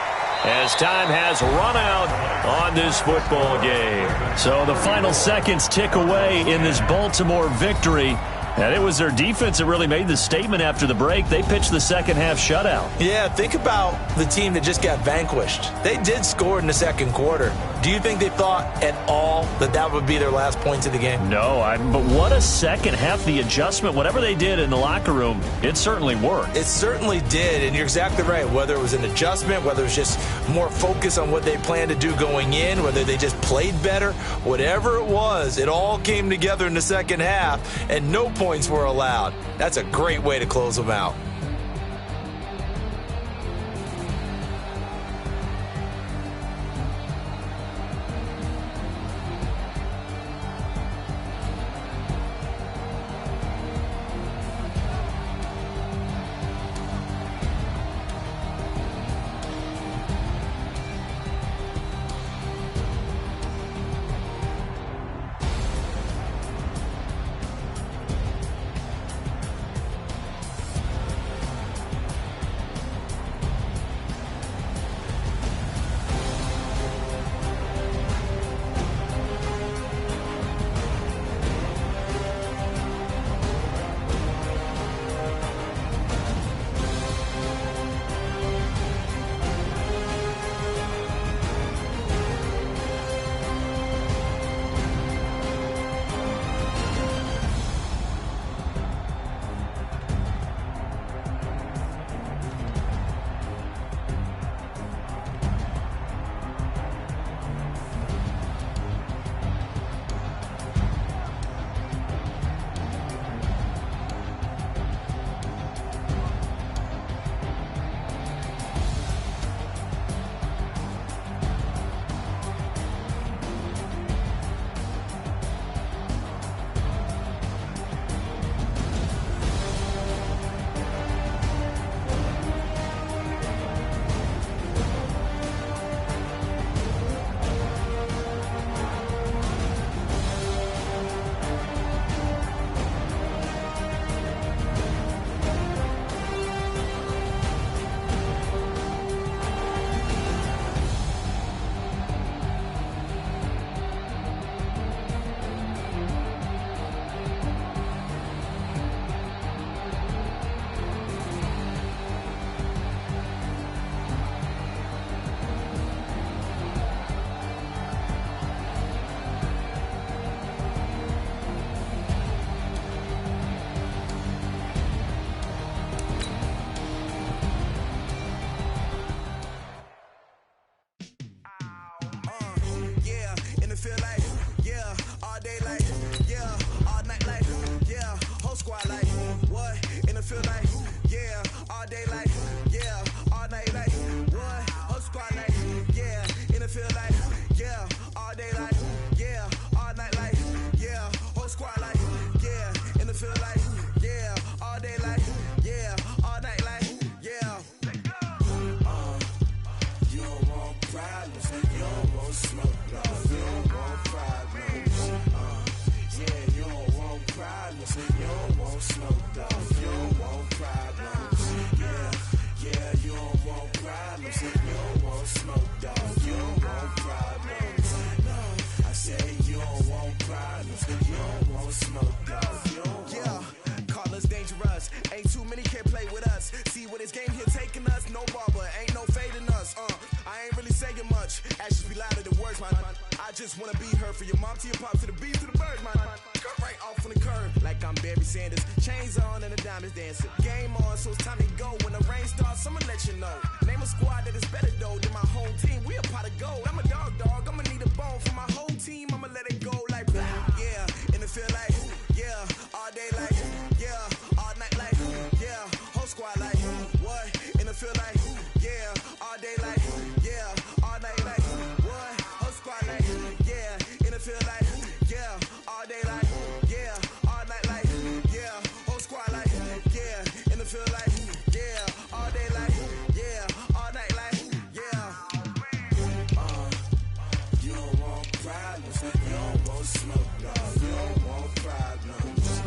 as time has run out on this football game. So the final seconds tick away in this Baltimore victory. And it was their defense that really made the statement after the break. They pitched the second half shutout. Yeah, think about the team that just got vanquished. They did score in the second quarter. Do you think they thought at all that that would be their last points of the game? No, but what a second half. The adjustment, whatever they did in the locker room, it certainly worked. It certainly did, and you're exactly right. Whether it was an adjustment, whether it was just more focus on what they planned to do going in, whether they just played better, whatever it was, it all came together in the second half, and no points were allowed. That's a great way to close them out. feel like, yeah, all day like, yeah, all night like, what? Whole squad like, yeah, in the feel like, yeah, all day like, yeah, all night like, yeah, whole squad like, yeah, in the feel like, yeah, all day like, yeah, all night like, yeah. You don't want problems, you don't want smoke, dog. You don't want problems. Yeah, you don't want problems, you don't want smoke, dog. You don't want problems. Yeah, you don't want problems, you don't want smoke, dog. You don't want problems. No, I say you don't want problems, you don't want smoke, dog. You don't want. Call us dangerous, ain't too many can play with us. See what this game here taking us, no barber, ain't no fading us. I ain't really saying much, actions be louder than words, man. I just wanna be heard for your mom to your pop to the beat to the birds, man. Cut right off on the curb, like I'm Barry Sanders. Chains on and the diamonds dancing. Game on, so it's time to go. When the rain starts, I'ma let you know. Name a squad that is better though than my home team. We a pot of gold. I'm a dog. I'ma need a bone for my whole team. I'ma let it go like blah. Yeah, and it feel like yeah, all day like yeah, all night like yeah, whole squad like what? And it feel like yeah, all day like yeah, all night like what? Whole squad like yeah, and it feel like yeah, all day like yeah, all night like yeah, whole squad like yeah, and it feel like yeah, all day like yeah, all night like yeah. You don't want problems, you don't want smoke, dog. You don't want problems.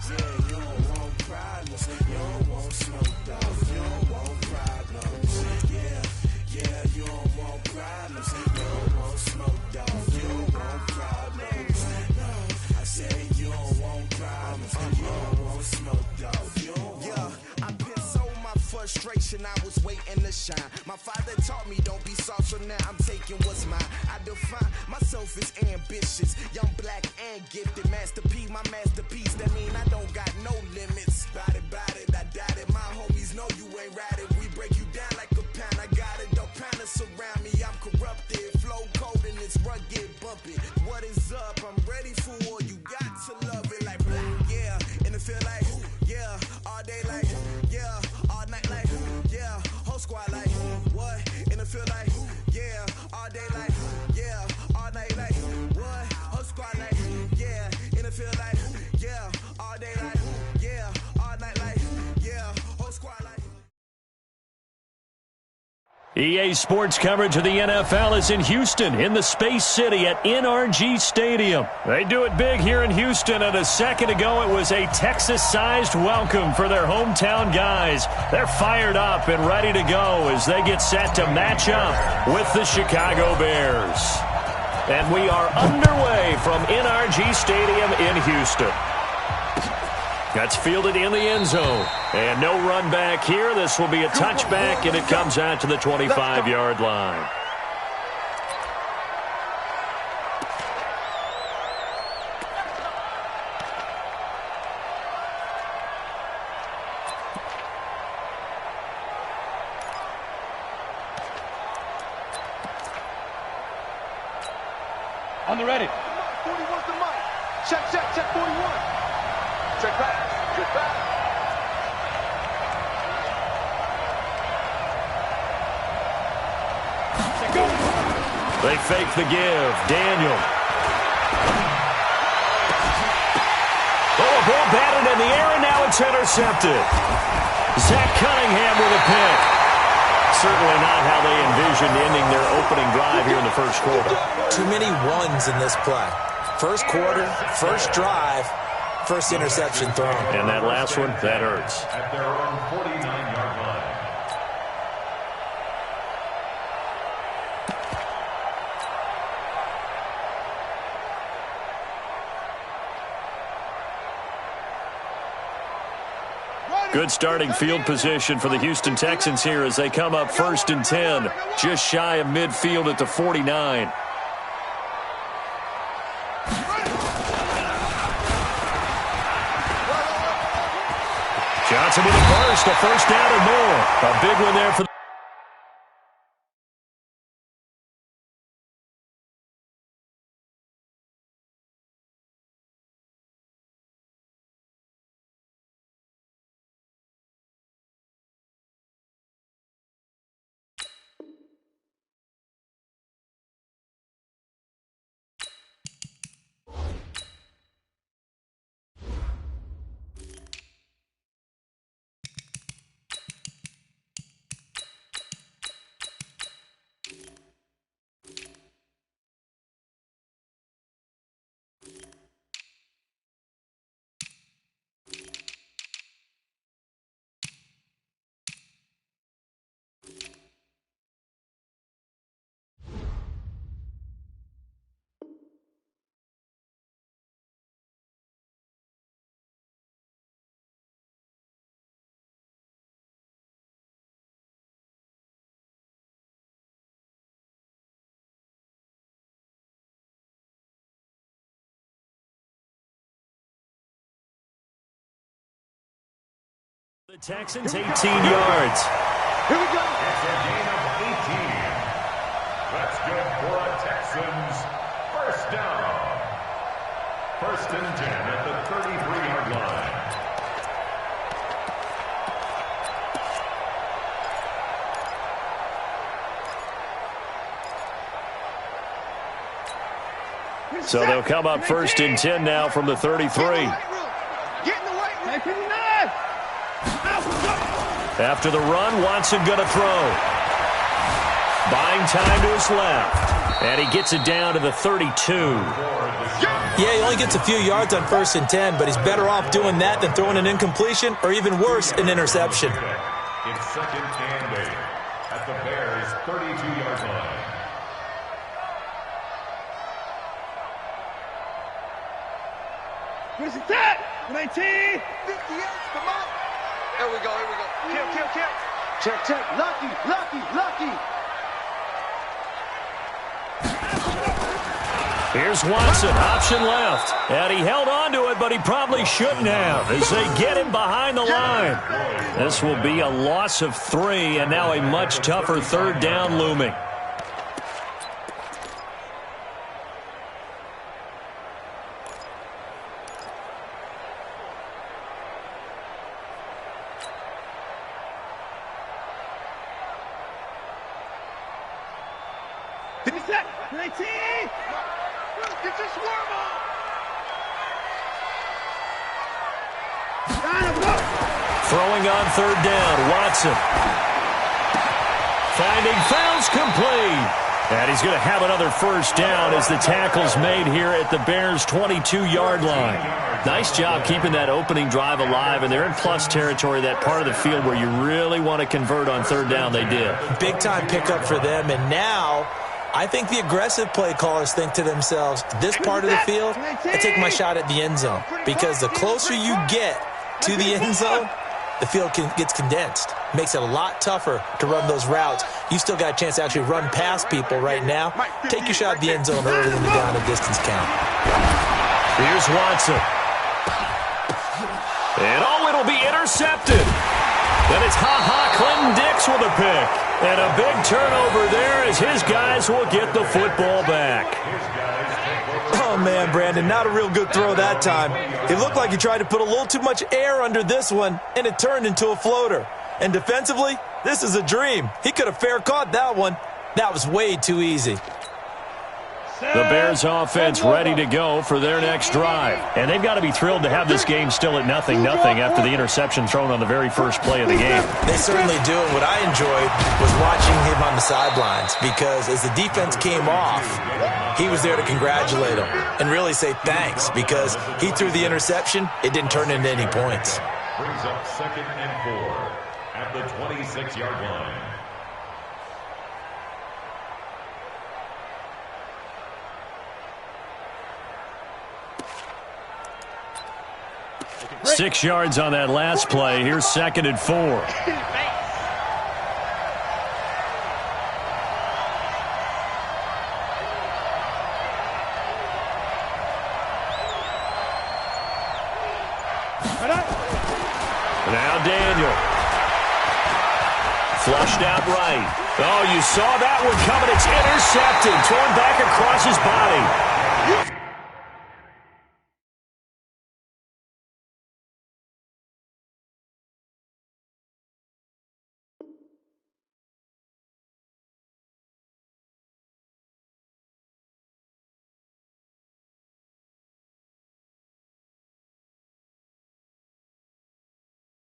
Yeah, you don't want problems, you don't want smoke, dog. You don't want problems. Yeah, you don't want problems, you don't want smoke, dog. You don't want problems. No, I say you don't want problems, you don't want smoke, dog. You don't want. Yeah, I've been so my frustration, I was waiting to shine. My father taught me don't be soft, so now I'm taking what's mine. I define myself as ambitious, young, black, and gifted. Master P, my masterpiece. That mean I don't got no limits. Bout it, I doubt it. My homies know you ain't ratted. We break you down like a pound. I got it, don't pound to surround me. I'm corrupted, flow cold and it's rugged, bumpy. What is up? I'm ready for war. You got to love it like blah. Yeah, and it feel like yeah, all day like yeah, all night like yeah, whole squad like what? And it feel like yeah, all day like yeah, all night like what? Whole squad like yeah, and it feel like yeah, all day like yeah, all night like yeah, whole squad like. EA Sports coverage of the NFL is in Houston, in the Space City at NRG Stadium. They do it big here in Houston, and a second ago it was a Texas-sized welcome for their hometown guys. They're fired up and ready to go as they get set to match up with the Chicago Bears. And we are underway from NRG Stadium in Houston. That's fielded in the end zone. And no run back here. This will be a touchback, and it comes out to the 25-yard line. On the ready. 41's the mic. Check 41. Check back. Check back. They fake the give. Daniel. Oh, a ball batted in the air, and now it's intercepted. Zach Cunningham with a pick. Certainly not how they envisioned ending their opening drive here in the first quarter. Too many ones in this play. First quarter, first drive, first interception thrown. And that last one, that hurts. At their own 49-yard line. Good starting field position for the Houston Texans here as they come up 1st and 10, just shy of midfield at the 49. Johnson with a burst, a first down or more. A big one there for the The Texans, 18 yards. Here we go. It's a gain of 18. That's good for a Texans first down. 1st and 10 at the 33-yard line. So they'll come up 1st and 10 now from the 33. Get in the white room. After the run, Watson going to throw. Buying time to his left. And he gets it down to the 32. Yeah, he only gets a few yards on 1st and 10, but he's better off doing that than throwing an incompletion or even worse, an interception. It's 2nd and 8 at the Bears' 32-yard line. Where's it at? 19. 58. Come on. Here we go. Kill. Check. Lucky. Here's Watson, option left. And he held on to it, but he probably shouldn't have as they get him behind the line. This will be a loss of 3, and now a much tougher 3rd down looming. Finish that. 19. Get your swarm on. Throwing on 3rd down, Watson. Finding fouls complete. And he's going to have another 1st down as the tackle's made here at the Bears' 22-yard line. Nice job keeping that opening drive alive, and they're in plus territory, that part of the field where you really want to convert on 3rd down. They did. Big-time pickup for them, and now I think the aggressive play callers think to themselves, this part of the field, I take my shot at the end zone. Because the closer you get to the end zone, the field gets condensed. Makes it a lot tougher to run those routes. You still got a chance to actually run past people right now. Take your shot at the end zone early in the down and distance count. Here's Watson. And it'll be intercepted. Then it's Clinton Dix with a pick. And a big turnover there as his guys will get the football back. Oh, man, Brandon, not a real good throw that time. It looked like he tried to put a little too much air under this one, and it turned into a floater. And defensively, this is a dream. He could have fair caught that one. That was way too easy. The Bears offense ready to go for their next drive. And they've got to be thrilled to have this game still at 0-0 after the interception thrown on the very first play of the game. They certainly do. And what I enjoyed was watching him on the sidelines, because as the defense came off, he was there to congratulate them and really say thanks, because he threw the interception. It didn't turn into any points. Brings up 2nd and 4 at the 26-yard line. Great. 6 yards on that last play. Here's 2nd and 4. Now Daniel. Flushed out right. Oh, you saw that one coming. It's intercepted. Thrown back across his body.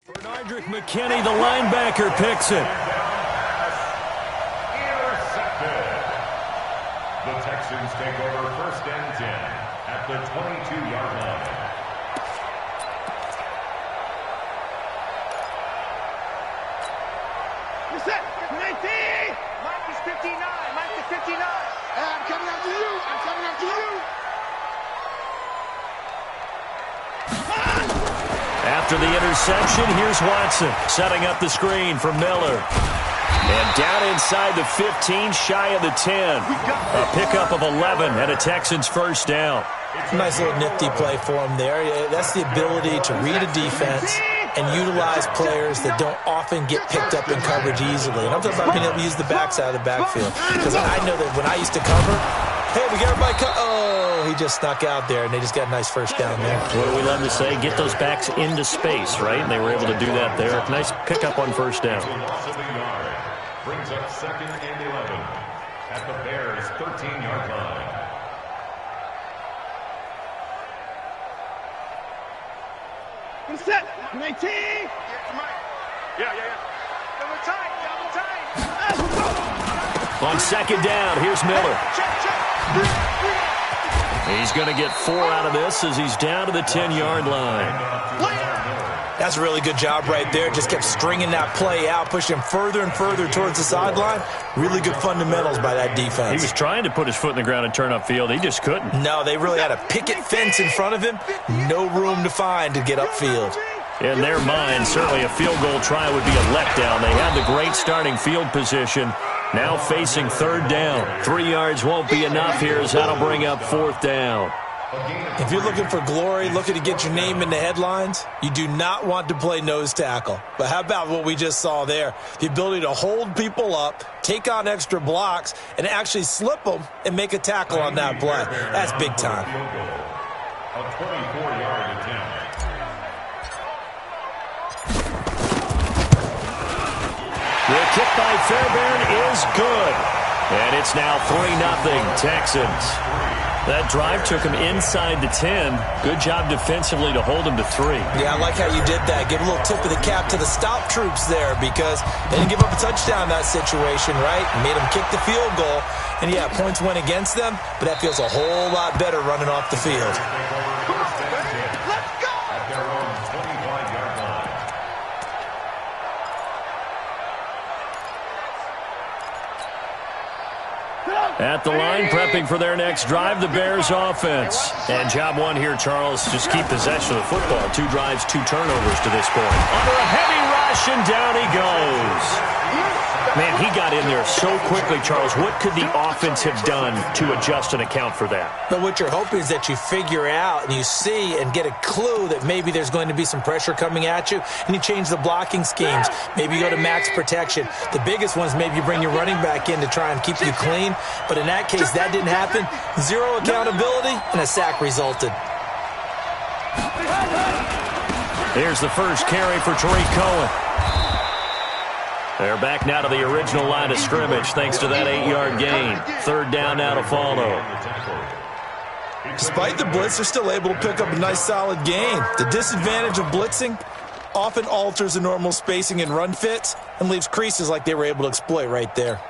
Bernardrick McKinney, the linebacker, picks it. Intercepted. The Texans take over 1st and 10 at the 22-yard line. What's that? 19! Mike is 59. Mike is 59. I'm coming after you. I'm coming after you. After the interception, here's Watson setting up the screen for Miller. And down inside the 15, shy of the 10. A pickup of 11 and a Texans 1st down. Nice little nifty play for him there. That's the ability to read a defense and utilize players that don't often get picked up in coverage easily. And I'm talking about being able to use the backside of the backfield. Because I know that when I used to cover, hey, we got everybody he just snuck out there, and they just got a nice first down there. What do we love to say? Get those backs into space, right? And they were able to do that there. Nice pickup on first down. Brings up 2nd and 11 at the Bears' 13-yard line. Good set. 19. Yeah. Double tight. On second down, here's Miller. He's going to get 4 out of this as he's down to the 10-yard line. That's a really good job right there. Just kept stringing that play out, pushing him further and further towards the sideline. Really good fundamentals by that defense. He was trying to put his foot in the ground and turn upfield. He just couldn't. No, they really had a picket fence in front of him. No room to find to get upfield. In their mind, certainly a field goal try would be a letdown. They had the great starting field position. Now facing third down. 3 yards won't be enough here as that'll bring up fourth down. If you're looking for glory, looking to get your name in the headlines, you do not want to play nose tackle. But how about what we just saw there? The ability to hold people up, take on extra blocks, and actually slip them and make a tackle on that play. That's big time. A 24-yard attempt. The kick by Fairbairn is good. And it's now 3-0 Texans. That drive took him inside the 10. Good job defensively to hold him to 3. Yeah, I like how you did that. Give a little tip of the cap to the stop troops there because they didn't give up a touchdown in that situation, right? Made them kick the field goal. And, yeah, points went against them, but that feels a whole lot better running off the field. At the line, prepping for their next drive, the Bears offense. And job one here, Charles, just keep possession of the football. 2 drives, 2 turnovers to this point. Under a heavy rush, and down he goes. Man, he got in there so quickly, Charles. What could the offense have done to adjust and account for that? But what you're hoping is that you figure out and you see and get a clue that maybe there's going to be some pressure coming at you, and you change the blocking schemes. Maybe you go to max protection. The biggest one is maybe you bring your running back in to try and keep you clean. But in that case, that didn't happen. 0 accountability, and a sack resulted. Here's the first carry for Tariq Cohen. They're back now to the original line of scrimmage thanks to that 8-yard gain. Third down now to follow. Despite the blitz, they're still able to pick up a nice solid gain. The disadvantage of blitzing often alters the normal spacing and run fits and leaves creases like they were able to exploit right there.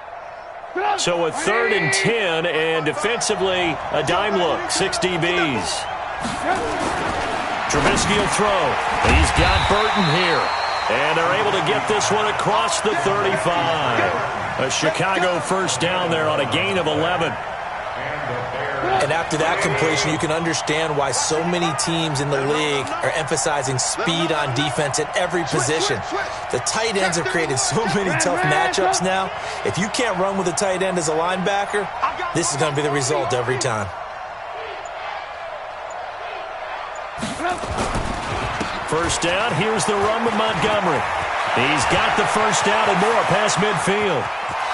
So a 3rd and 10, and defensively a dime look, 6 DBs. Trubisky will throw. He's got Burton here. And they're able to get this one across the 35. A Chicago first down there on a gain of 11. And after that completion, you can understand why so many teams in the league are emphasizing speed on defense at every position. The tight ends have created so many tough matchups now. If you can't run with a tight end as a linebacker, this is going to be the result every time. First down, here's the run with Montgomery. He's got the first down and more past midfield.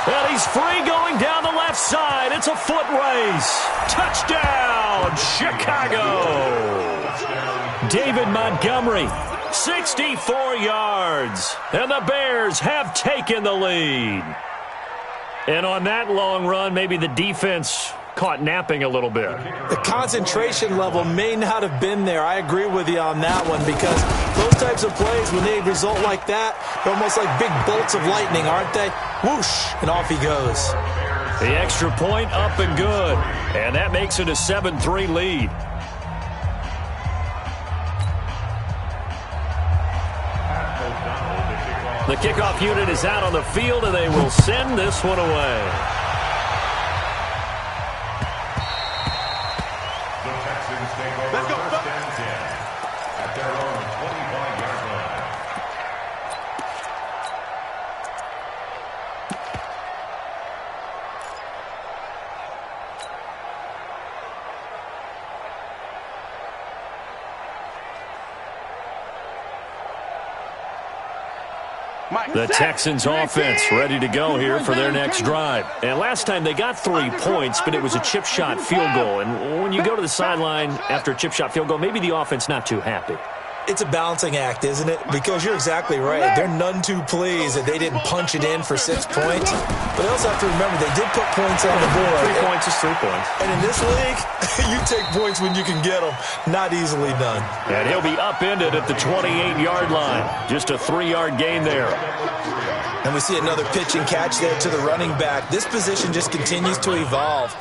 Well, he's free going down the left side. It's a foot race. Touchdown, Chicago. David Montgomery, 64 yards. And the Bears have taken the lead. And on that long run, maybe the defense caught napping a little bit. The concentration level may not have been there. I agree with you on that one because those types of plays, when they result like that, they're almost like big bolts of lightning, aren't they? Whoosh, and off he goes. The extra point up and good. And that makes it a 7-3 lead. The kickoff unit is out on the field, and they will send this one away. Let's go, first and 10 at their own 25-yard line. The Texans offense ready to go here for their next drive. And last time they got 3 points, but it was a chip shot field goal. And when you go to the sideline after a chip shot field goal, maybe the offense not too happy. It's a balancing act, isn't it? Because you're exactly right. They're none too pleased that they didn't punch it in for 6 points. But they also have to remember they did put points on the board. 3 points is 3 points. And in this league, you take points when you can get them. Not easily done. And he'll be upended at the 28-yard line. Just a 3-yard gain there. And we see another pitch and catch there to the running back. This position just continues to evolve.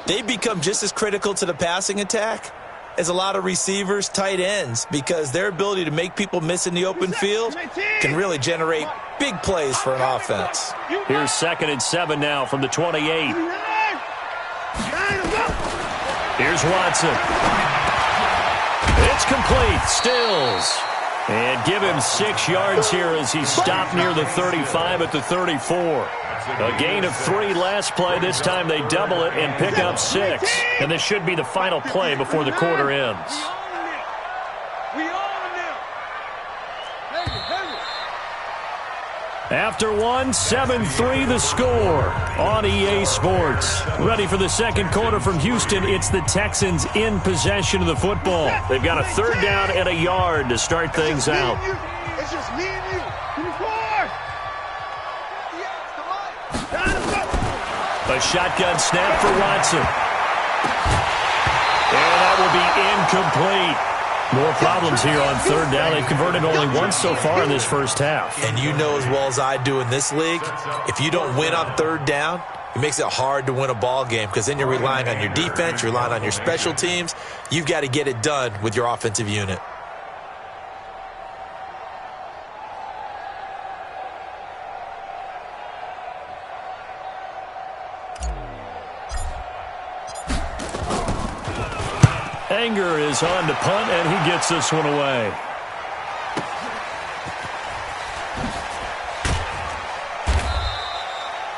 They've become just as critical to the passing attack as a lot of receivers, tight ends, because their ability to make people miss in the open field can really generate big plays for an offense. Here's 2nd and 7 now from the 28. Here's Watson. It's complete. Stills. And give him 6 yards here as he stopped near the 35 at the 34. A gain of 3 last play. This time they double it and pick up 6. And this should be the final play before the quarter ends. After 1, 7-3 the score on EA Sports. Ready for the second quarter from Houston. It's the Texans in possession of the football. They've got a 3rd down and a yard to start things out. It's just me and you. A shotgun snap for Watson. And that will be incomplete. More problems here on 3rd down. They've converted only once so far in this first half. And you know as well as I do in this league, if you don't win on 3rd down, it makes it hard to win a ball game because then you're relying on your defense, you're relying on your special teams. You've got to get it done with your offensive unit. Anger is on to punt, and he gets this one away.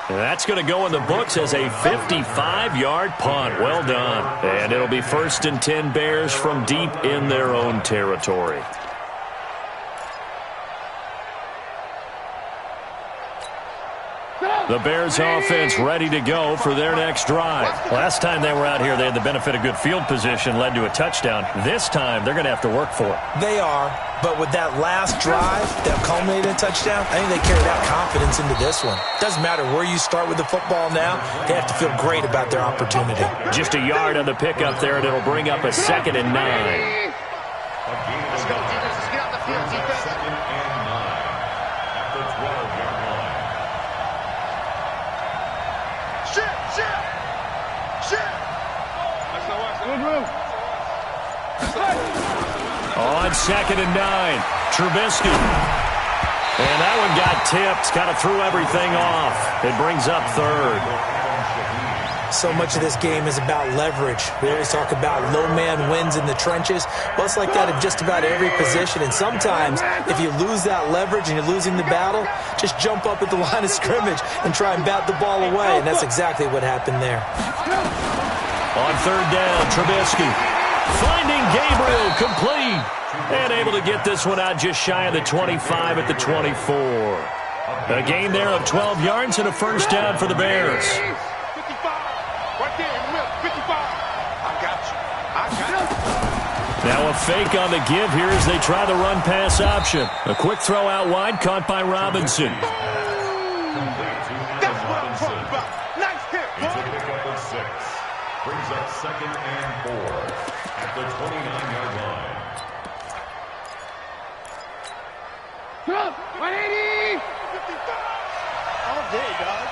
And that's going to go in the books as a 55-yard punt. Well done. And it'll be 1st and 10 Bears from deep in their own territory. The Bears offense ready to go for their next drive. Last time they were out here, they had the benefit of good field position, led to a touchdown. This time, they're going to have to work for it. They are, but with that last drive that culminated in a touchdown, I think they carry that confidence into this one. Doesn't matter where you start with the football now, they have to feel great about their opportunity. Just a yard on the pickup there, and it'll bring up a 2nd and 9. Let's go, defense. Let's get out the field, defense. 2nd and 9 at the 12-yard line. On 2nd and 9, Trubisky. And that one got tipped, kind of threw everything off. It brings up 3rd. So much of this game is about leverage. We always talk about low man wins in the trenches. Well, it's like that in just about every position. And sometimes, if you lose that leverage and you're losing the battle, just jump up at the line of scrimmage and try and bat the ball away. And that's exactly what happened there. On 3rd down, Trubisky finding Gabriel complete. And able to get this one out just shy of the 25 at the 24. A gain there of 12 yards and a 1st down for the Bears. Now a fake on the give here as they try the run-pass option. A quick throw out wide, caught by Robinson. That's what I'm talking about. Nice hit, It's a pickup of 6. Brings up 2nd and 4 at the 29-yard line. 180! 55! All day, dog.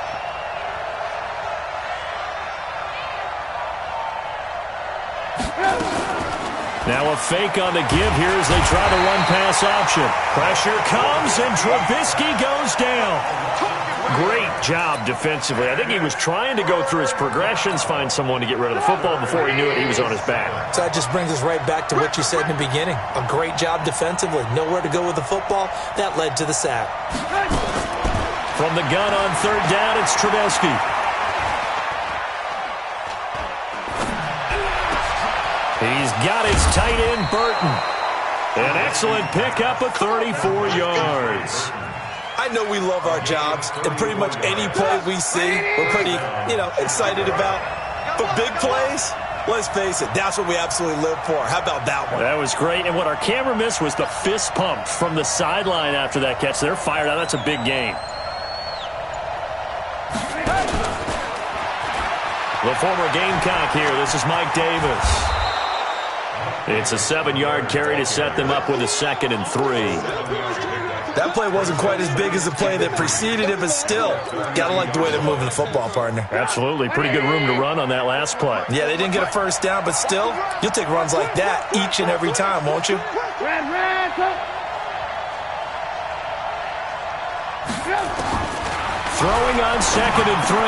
Now a fake on the give here as they try the run-pass option. Pressure comes, and Trubisky goes down. Great job defensively. I think he was trying to go through his progressions, find someone to get rid of the football. Before he knew it, he was on his back. So that just brings us right back to what you said in the beginning. A great job defensively. Nowhere to go with the football. That led to the sack. From the gun on 3rd down, it's Trubisky. He's got his tight end, Burton. An excellent pickup of 34 yards. I I know we love our jobs, and pretty much any play we see, we're pretty, excited about. But big plays, let's face it, that's what we absolutely live for. How about that one? That was great. And what our camera missed was the fist pump from the sideline after that catch. They're fired out. That's a big game. The former Gamecock here. This is Mike Davis. It's a 7-yard carry to set them up with a 2nd and 3. That play wasn't quite as big as the play that preceded it, but still, gotta like the way they're moving the football, partner. Absolutely. Pretty good room to run on that last play. Yeah, they didn't get a first down, but still, you'll take runs like that each and every time, won't you? Throwing on 2nd and 3.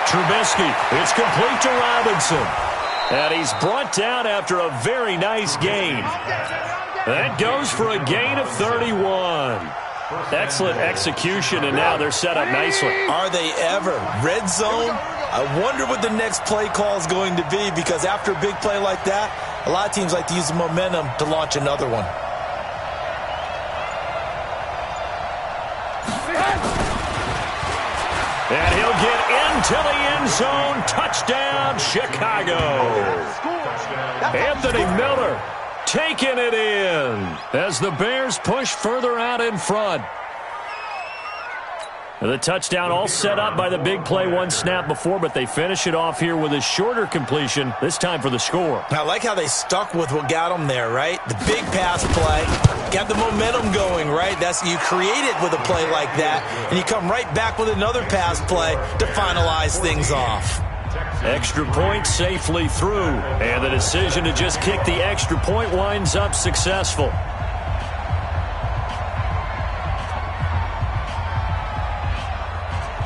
Trubisky. It's complete to Robinson. And he's brought down after a very nice gain. That goes for a gain of 31. Excellent execution, and now they're set up nicely. Are they ever? Red zone? I wonder what the next play call is going to be, because after a big play like that, a lot of teams like to use the momentum to launch another one. And he'll get into the end zone. Touchdown, Chicago. Anthony Miller taking it in as the Bears push further out in front. The touchdown all set up by the big play one snap before, but they finish it off here with a shorter completion, this time for the score. I like how they stuck with what got them there, right? The big pass play, got the momentum going, right? That's you create it with a play like that, and you come right back with another pass play to finalize things off. Extra point safely through, and the decision to just kick the extra point winds up successful.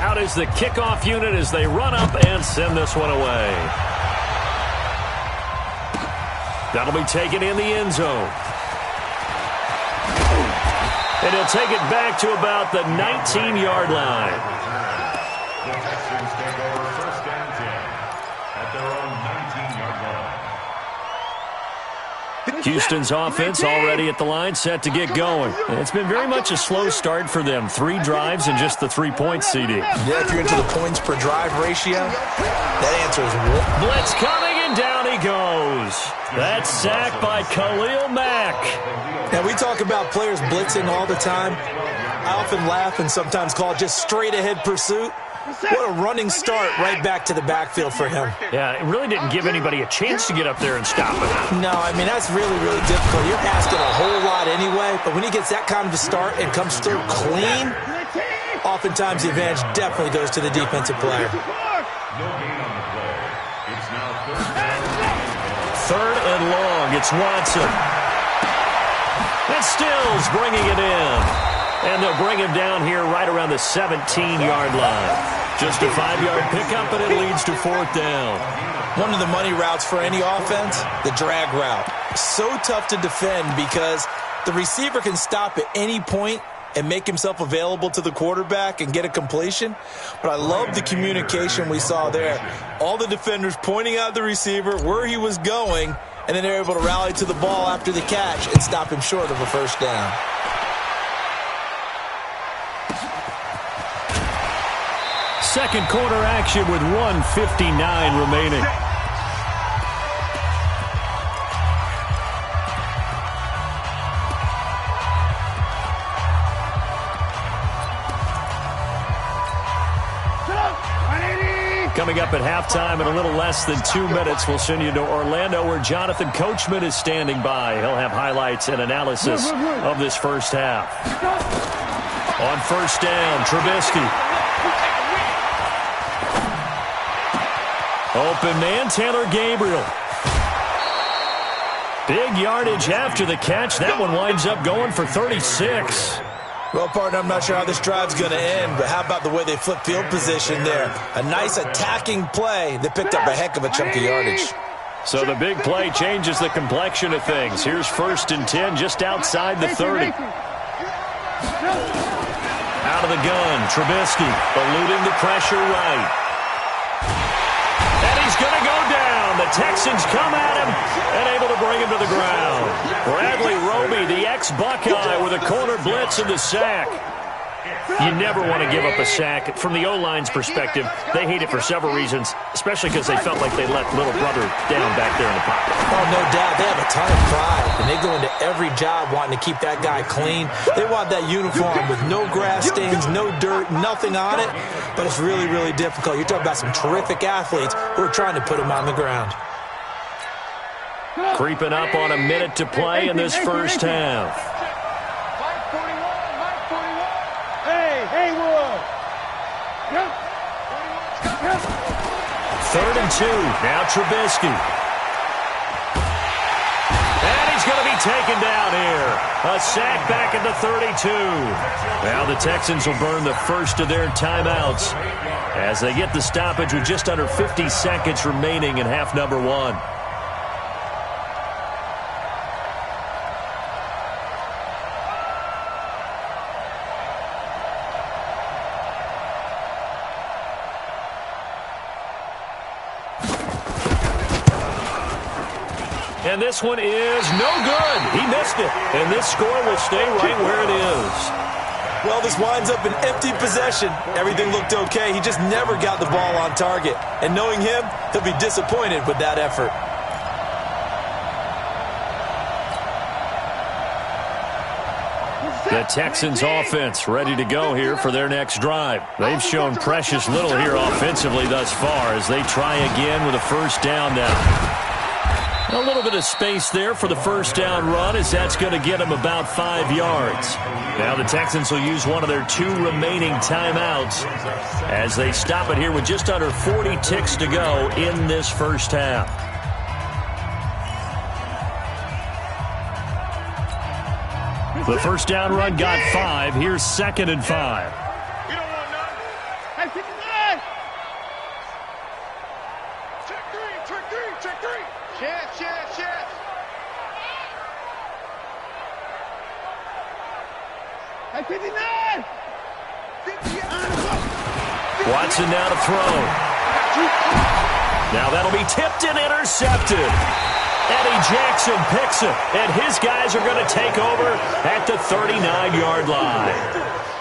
Out is the kickoff unit as they run up and send this one away. That'll be taken in the end zone. And he'll take it back to about the 19-yard line. The Texans take over 1st and 10 at their own 19-yard line. Houston's offense already at the line, set to get going. And it's been very much a slow start for them. 3 drives and just the 3-point CD. Yeah, if you're into the points per drive ratio, that answer is what? Blitz coming, and down he goes. That's sacked by Khalil Mack. Now, we talk about players blitzing all the time. I often laugh and sometimes call it just straight-ahead pursuit. What a running start right back to the backfield for him. Yeah, it really didn't give anybody a chance to get up there and stop it. No, I mean, that's really, really difficult. You're asking a whole lot anyway, but when he gets that kind of a start and comes through clean, oftentimes the advantage definitely goes to the defensive player. No gain on the play. It's now 3rd and long. It's Watson. And Stills bringing it in. And they'll bring him down here right around the 17-yard line. Just a 5-yard pickup, and it leads to 4th down. One of the money routes for any offense, the drag route. So tough to defend because the receiver can stop at any point and make himself available to the quarterback and get a completion. But I love the communication we saw there. All the defenders pointing out the receiver, where he was going, and then they're able to rally to the ball after the catch and stop him short of a 1st down. Second quarter action with 1:59 remaining. Coming up at halftime in a little less than 2 minutes, we'll send you to Orlando where Jonathan Coachman is standing by. He'll have highlights and analysis of this first half. On 1st down, Trubisky. Open man, Taylor Gabriel. Big yardage after the catch. That one winds up going for 36. Well, partner, I'm not sure how this drive's going to end, but how about the way they flip field position there? A nice attacking play that picked up a heck of a chunk of yardage. So the big play changes the complexion of things. Here's 1st and 10 just outside the 30. Out of the gun, Trubisky eluding the pressure right. And he's going to go down. The Texans come at him and able to bring him to the ground. Bradley Roby, the ex-Buckeye, with a corner blitz and the sack. You never want to give up a sack. From the O-line's perspective, they hate it for several reasons, especially because they felt like they let little brother down back there in the pocket. Oh, no doubt. They have a ton of pride, and they go into every job wanting to keep that guy clean. They want that uniform with no grass stains, no dirt, nothing on it, but it's really, really difficult. You're talking about some terrific athletes who are trying to put him on the ground. Creeping up on a minute to play in this first half. Third and 2. Now Trubisky. And he's going to be taken down here. A sack back at the 32. Now the Texans will burn the first of their timeouts as they get the stoppage with just under 50 seconds remaining in half number 1. And this one is no good. He missed it. And this score will stay right where it is. Well, this winds up an empty possession. Everything looked okay. He just never got the ball on target. And knowing him, he'll be disappointed with that effort. The Texans offense ready to go here for their next drive. They've shown precious little here offensively thus far as they try again with a first down now. A little bit of space there for the first down run as that's going to get them about 5 yards. Now the Texans will use one of their 2 remaining timeouts as they stop it here with just under 40 ticks to go in this first half. The first down run got 5. Here's 2nd and 5. You don't want none. Hey, 59. Check 3. Chance. Hey, 59. Watson now to throw. Now that'll be tipped and intercepted. Eddie Jackson picks it, and his guys are going to take over at the 39-yard line.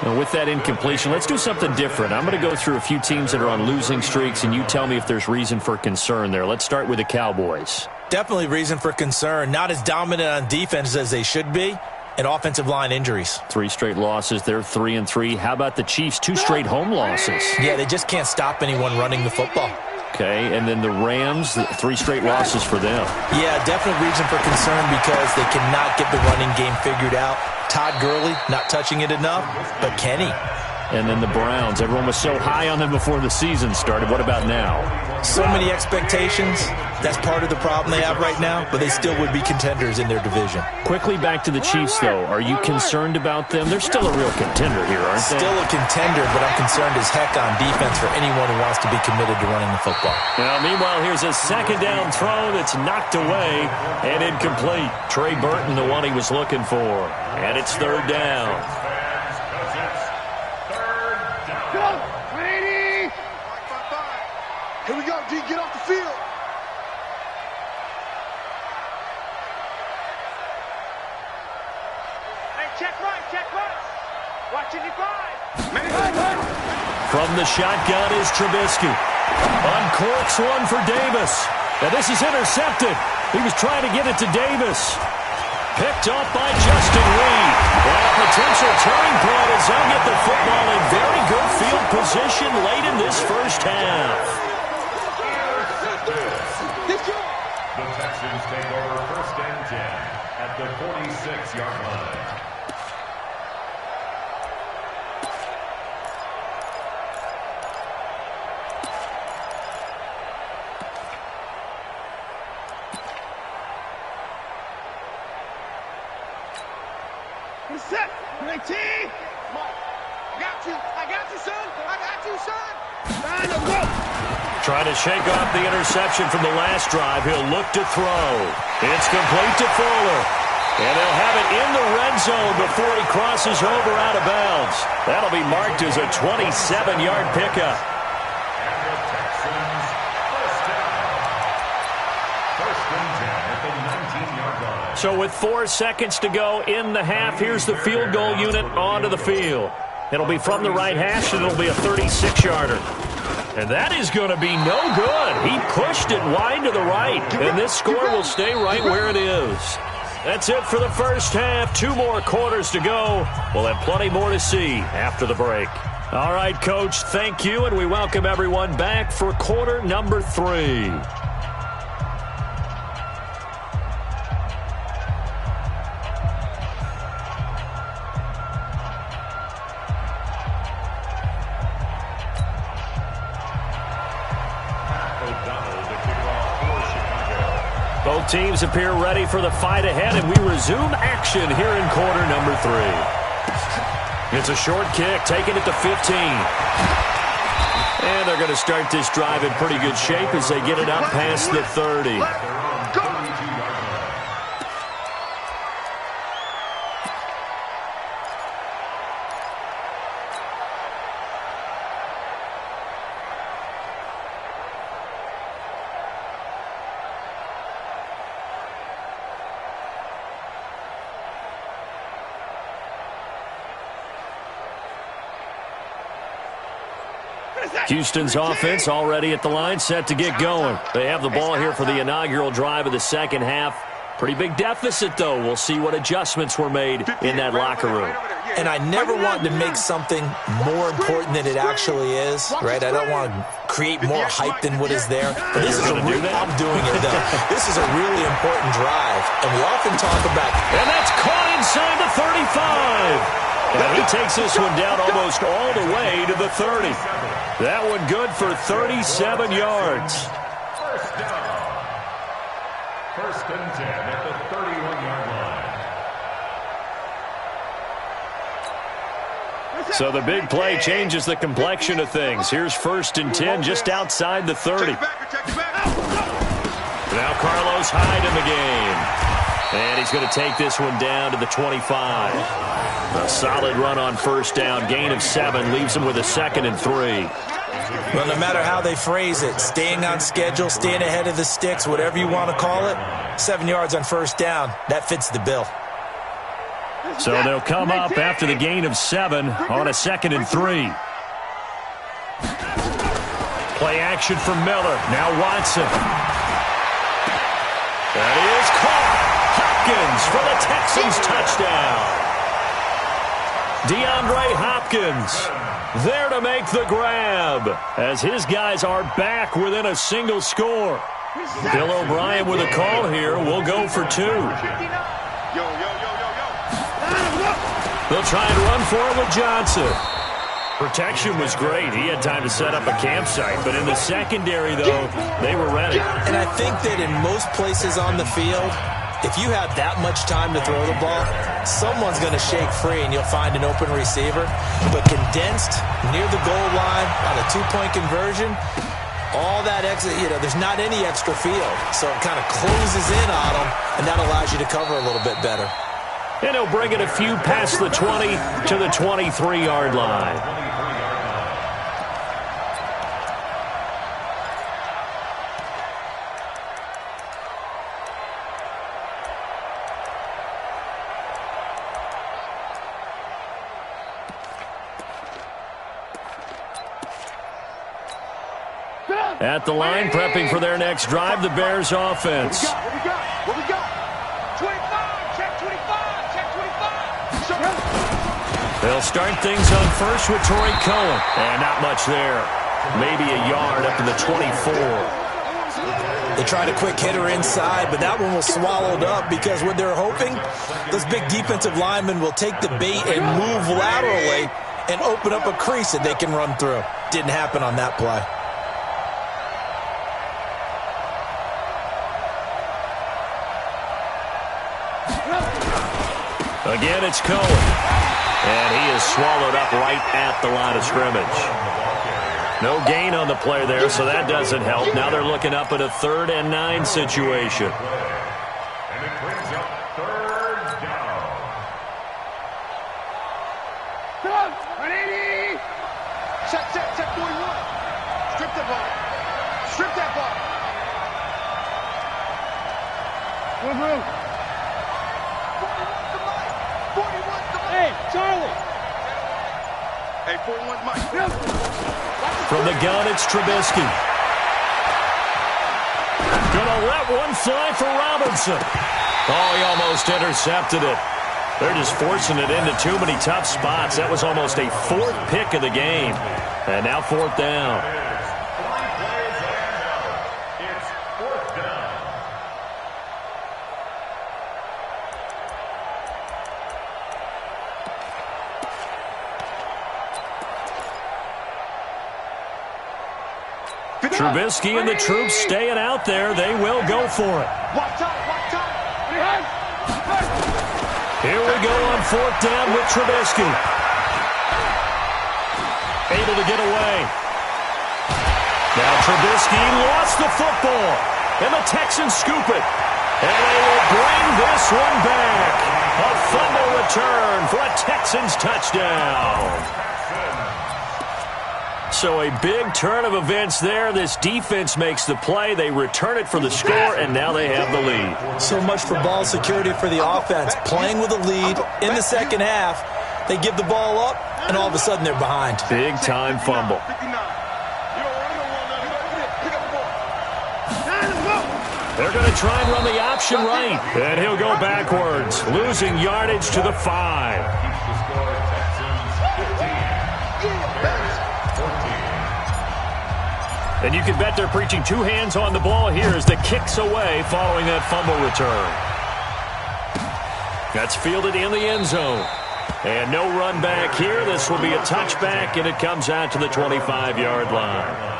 And with that incompletion, let's do something different. I'm going to go through a few teams that are on losing streaks, and you tell me if there's reason for concern there. Let's start with the Cowboys. Definitely reason for concern. Not as dominant on defense as they should be, and offensive line injuries. 3 straight losses. They're 3-3. How about the Chiefs? 2 straight home losses. Yeah, they just can't stop anyone running the football. Okay, and then the Rams, 3 straight losses for them. Yeah, definite reason for concern because they cannot get the running game figured out. Todd Gurley not touching it enough, but Kenny. And then the Browns. Everyone was so high on them before the season started. What about now? So many expectations. That's part of the problem they have right now, but they still would be contenders in their division. Quickly back to the Chiefs, though. Are you concerned about them? They're still a real contender here, aren't they? Still a contender, but I'm concerned as heck on defense for anyone who wants to be committed to running the football. Now, meanwhile, here's a second down throw that's knocked away and incomplete. Trey Burton, the one he was looking for. And it's 3rd down. Here we go, D. Get off the field. Hey, check right. Watching you five. From the shotgun is Trubisky. Uncorks one for Davis. Now this is intercepted. He was trying to get it to Davis. Picked off by Justin Reed. Well, a potential turning point as they'll get the football in very good field position late in this first half. The Texans take over 1st and 10 at the 46-yard line. He's set. 19. I got you, son. Line up, go. Trying to shake off the interception from the last drive. He'll look to throw. It's complete to Fuller. And they'll have it in the red zone before he crosses over out of bounds. That'll be marked as a 27-yard pickup. And the Texans first down. 1st and 10 at the 19-yard line. So with 4 seconds to go in the half, here's the field goal unit onto the field. It'll be from the right hash, and it'll be a 36-yarder. And that is going to be no good. He pushed it wide to the right, and this score will stay right where it is. That's it for the first half. 2 more quarters to go. We'll have plenty more to see after the break. All right, Coach, thank you, and we welcome everyone back for quarter number 3. Both teams appear ready for the fight ahead, and we resume action here in quarter number 3. It's a short kick, taking it to 15. And they're going to start this drive in pretty good shape as they get it up past the 30. Houston's offense already at the line, set to get going. They have the ball here for the inaugural drive of the second half. Pretty big deficit, though. We'll see what adjustments were made in that locker room. And I never want to make something more important than it actually is, right? I don't want to create more hype than what is there. But this is I'm doing it, though. This is a really important drive, and we often talk about... And that's caught inside the 35. And he takes this one down almost all the way to the 30. That one good for 37 yards. First down. First and 10 at the 31-yard line. So the big play changes the complexion of things. Here's first and 10 just outside the 30. Now Carlos Hyde in the game. And he's going to take this one down to the 25. A solid run on first down. Gain of 7 leaves him with a 2nd and 3. Well, no matter how they phrase it, staying on schedule, staying ahead of the sticks, whatever you want to call it, 7 yards on first down, that fits the bill. So they'll come up after the gain of 7 on a 2nd and 3. Play action for Miller. Now Watson. That is caught. Hopkins for the Texans touchdown. DeAndre Hopkins there to make the grab as his guys are back within a single score. Bill O'Brien with a call here. We'll go for 2. They'll try and run for it with Johnson. Protection was great. He had time to set up a campsite. But in the secondary, though, they were ready. And I think that in most places on the field, if you have that much time to throw the ball, someone's going to shake free and you'll find an open receiver. But condensed near the goal line on a 2-point conversion, all that extra, there's not any extra field. So it kind of closes in on them, and that allows you to cover a little bit better. And he'll bring it a few past the 20 to the 23-yard line. At the line, prepping for their next drive, the Bears offense. What we got? 25, check 25, check 25. They'll start things on first with Torrey Cohen. And not much there. Maybe a yard up to the 24. They tried a quick hitter inside, but that one was swallowed up because what they're hoping, those big defensive linemen will take the bait and move laterally and open up a crease that they can run through. Didn't happen on that play. Again, it's Cohen. And he is swallowed up right at the line of scrimmage. No gain on the play there, so that doesn't help. Now they're looking up at a 3rd and 9 situation. And it brings up 3rd down. Come on, 180. Check 41. Strip the ball. Strip that ball. Good move. Hey, Charlie. Hey, 4-1 Mike. From the gun, it's Trubisky. Gonna let one fly for Robinson. Oh, he almost intercepted it. They're just forcing it into too many tough spots. That was almost a fourth pick of the game. And now fourth down. It's fourth down. Trubisky and the troops staying out there. They will go for it. Watch out, watch out. Here we go on fourth down with Trubisky. Able to get away. Now Trubisky lost the football. And the Texans scoop it. And they will bring this one back. A fumble return for a Texans touchdown. So a big turn of events there. This defense makes the play. They return it for the score, and now they have the lead. So much for ball security for the offense. Playing with a lead in the second half. They give the ball up, and all of a sudden they're behind. Big-time fumble. They're going to try and run the option right. And he'll go backwards, losing yardage to the 5. And you can bet they're preaching two hands on the ball here as the kick's away following that fumble return. That's fielded in the end zone. And no run back here. This will be a touchback, and it comes out to the 25-yard line.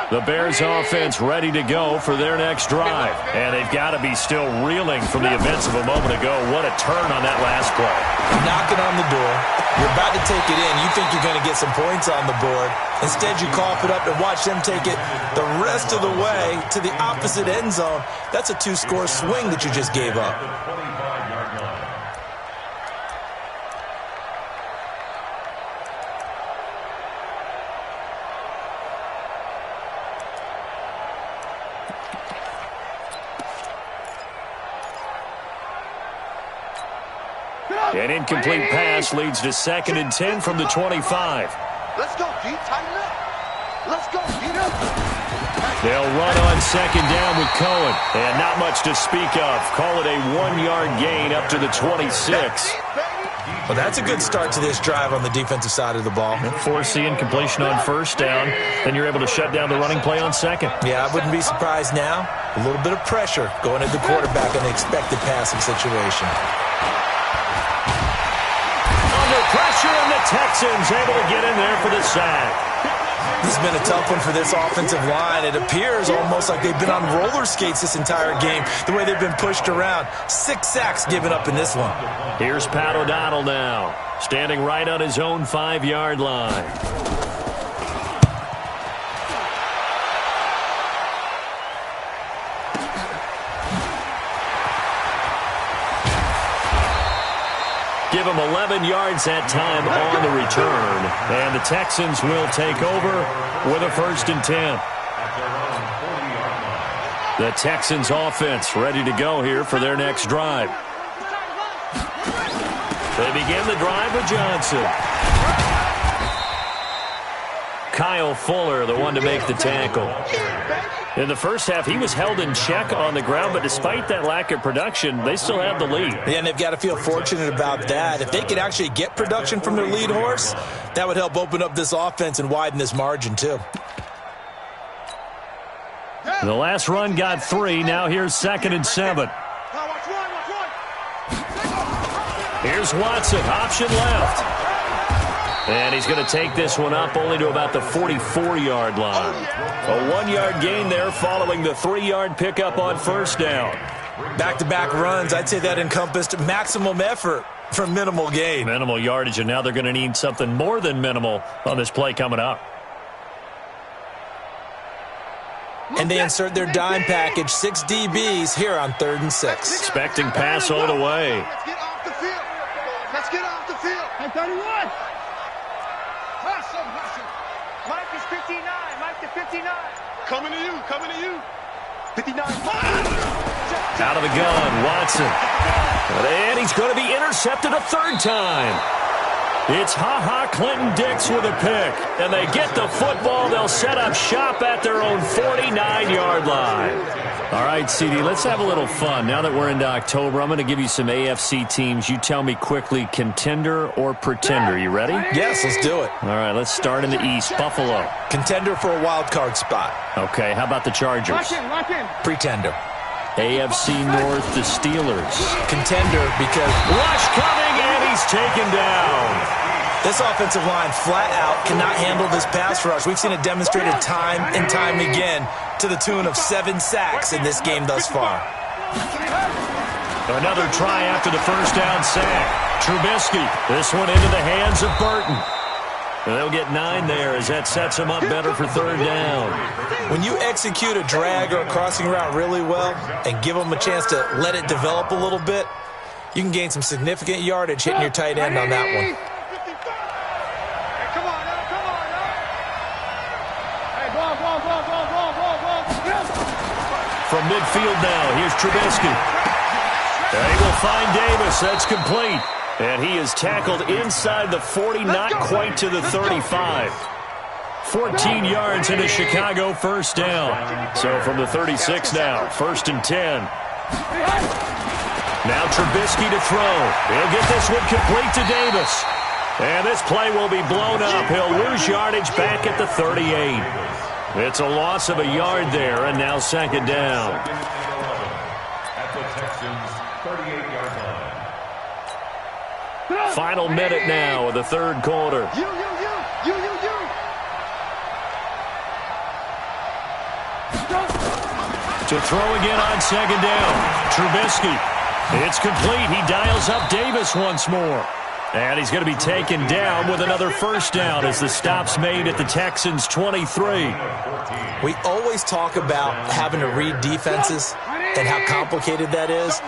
The Bears offense ready to go for their next drive. And they've got to be still reeling from the events of a moment ago. What a turn on that last play. Knocking on the door. You're about to take it in. You think you're going to get some points on the board. Instead, you cough it up and watch them take it the rest of the way to the opposite end zone. That's a two-score swing that you just gave up. An incomplete pass leads to 2nd and 10 from the 25. Let's go, D. Tighten up. Let's go, get up. They'll run on 2nd down with Cohen. And not much to speak of. Call it a 1-yard gain up to the 26. Well, that's a good start to this drive on the defensive side of the ball. Forcing completion on 1st down. Then you're able to shut down the running play on 2nd. Yeah, I wouldn't be surprised now. A little bit of pressure going at the quarterback in the expected passing situation. Pressure, and the Texans able to get in there for the sack. This has been a tough one for this offensive line. It appears almost like they've been on roller skates this entire game, the way they've been pushed around. 6 sacks given up in this one. Here's Pat O'Donnell now, standing right on his own 5-yard line. Give him 11 yards that time on the return. And the Texans will take over with a 1st and 10. The Texans offense ready to go here for their next drive. They begin the drive with Johnson. Kyle Fuller, the one to make the tackle. In the first half, he was held in check on the ground, but despite that lack of production, they still have the lead. Yeah, and they've got to feel fortunate about that. If they could actually get production from their lead horse, that would help open up this offense and widen this margin, too. The last run got 3. Now here's 2nd and 7. Here's Watson, option left. And he's going to take this one up only to about the 44-yard line. A 1-yard gain there following the 3-yard pickup on 1st down. Back-to-back runs, I'd say that encompassed maximum effort for minimal gain. Minimal yardage, and now they're going to need something more than minimal on this play coming up. And they insert their dime package, 6 DBs here on 3rd and 6. Expecting pass all the way. Let's get off the field. Let's get off the field. Hey, 31. Hustle. Mike is 59. Mike to 59. Coming to you. 59. Out of the gun, Watson. And he's going to be intercepted a third time. It's Clinton-Dix with a pick. And they get the football. They'll set up shop at their own 49-yard line. All right, CD, let's have a little fun. Now that we're into October, I'm going to give you some AFC teams. You tell me quickly, contender or pretender. You ready? Yes, let's do it. All right, let's start in the East. Buffalo. Contender for a wild card spot. Okay, how about the Chargers? Lock in. Pretender. AFC North, the Steelers. Contender because Rush coming, and he's taken down. this offensive line flat out cannot handle this pass rush. We've seen it demonstrated time and time again to the tune of 7 sacks in this game thus far. Another try after the first down sack. Trubisky, this one into the hands of Burton. They'll get 9 there as that sets them up better for third down. When you execute a drag or a crossing route really well and give them a chance to let it develop a little bit, you can gain some significant yardage hitting your tight end on that one. From midfield now, here's Trubisky. They will find Davis. That's complete. And he is tackled inside the 40, not quite to the 35. 14 yards and a Chicago first down. So from the 36 now, 1st and 10. Now Trubisky to throw. He'll get this one complete to Davis. And this play will be blown up. He'll lose yardage back at the 38. It's a loss of a yard there, and now 2nd down. At the Texans' 38-yard line. Final minute now of the third quarter. You. To throw again on 2nd down. Trubisky. It's complete. He dials up Davis once more. And he's going to be taken down with another first down as the stop's made at the Texans' 23. We always talk about having to read defenses and how complicated that is.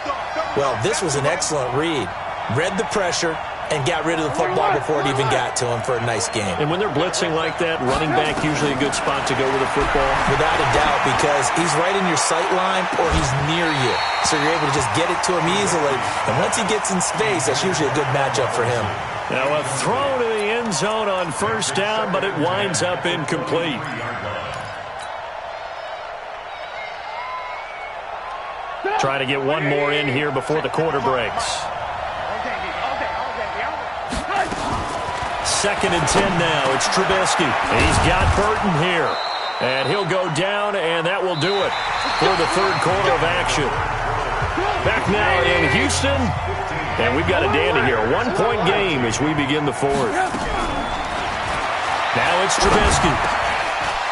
Well, this was an excellent read. Read the pressure and got rid of the football before it even got to him for a nice game. And when they're blitzing like that, running back usually a good spot to go with a football? Without a doubt, because he's right in your sight line or he's near you. So you're able to just get it to him easily. And once he gets in space, that's usually a good matchup for him. Now a throw to the end zone on first down, but it winds up incomplete. Try to get one more in here before the quarter breaks. 2nd and 10 now. It's Trubisky. He's got Burton here. And he'll go down, and that will do it for the third quarter of action. Back now in Houston. And we've got a dandy here. A 1-point game as we begin the fourth. Now it's Trubisky.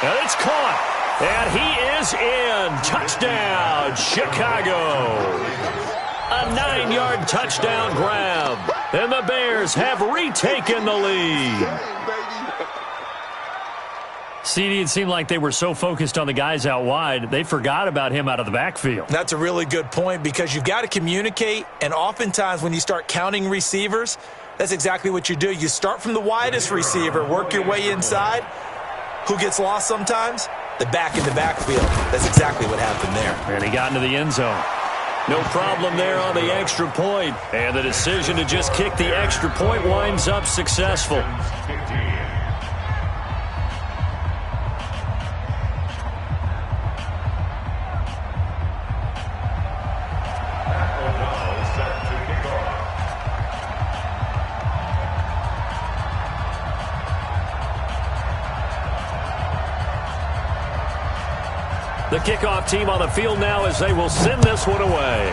And it's caught. And he is in. Touchdown, Chicago. A 9-yard touchdown grab. And the Bears have retaken the lead. CD, it seemed like they were so focused on the guys out wide, they forgot about him out of the backfield. That's a really good point because you've got to communicate, and oftentimes when you start counting receivers, that's exactly what you do. You start from the widest receiver, work your way inside. Who gets lost sometimes? The back in the backfield. That's exactly what happened there. And he got into the end zone. No problem there on the extra point. And the decision to just kick the extra point winds up successful. The kickoff team on the field now as they will send this one away.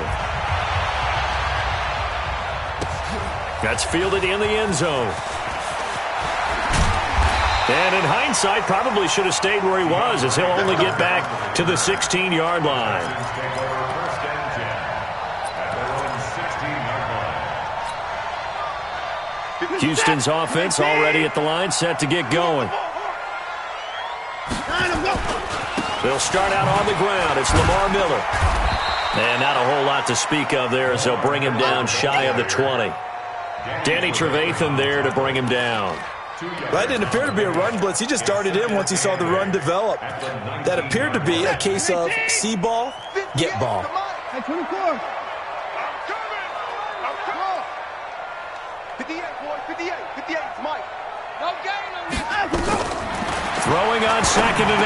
That's fielded in the end zone. And in hindsight, probably should have stayed where he was as he'll only get back to the 16-yard line. Houston's offense already at the line, set to get going. They'll start out on the ground. It's Lamar Miller. And not a whole lot to speak of there as they'll bring him down shy of the 20. Danny Trevathan there to bring him down. That didn't appear to be a run blitz. He just darted in once he saw the run develop. That appeared to be a case of see ball, get ball. Hey, 24. I'm coming. Come on. 58, boy. 58. 58. It's Mike. No gain on this. Throwing on 2nd and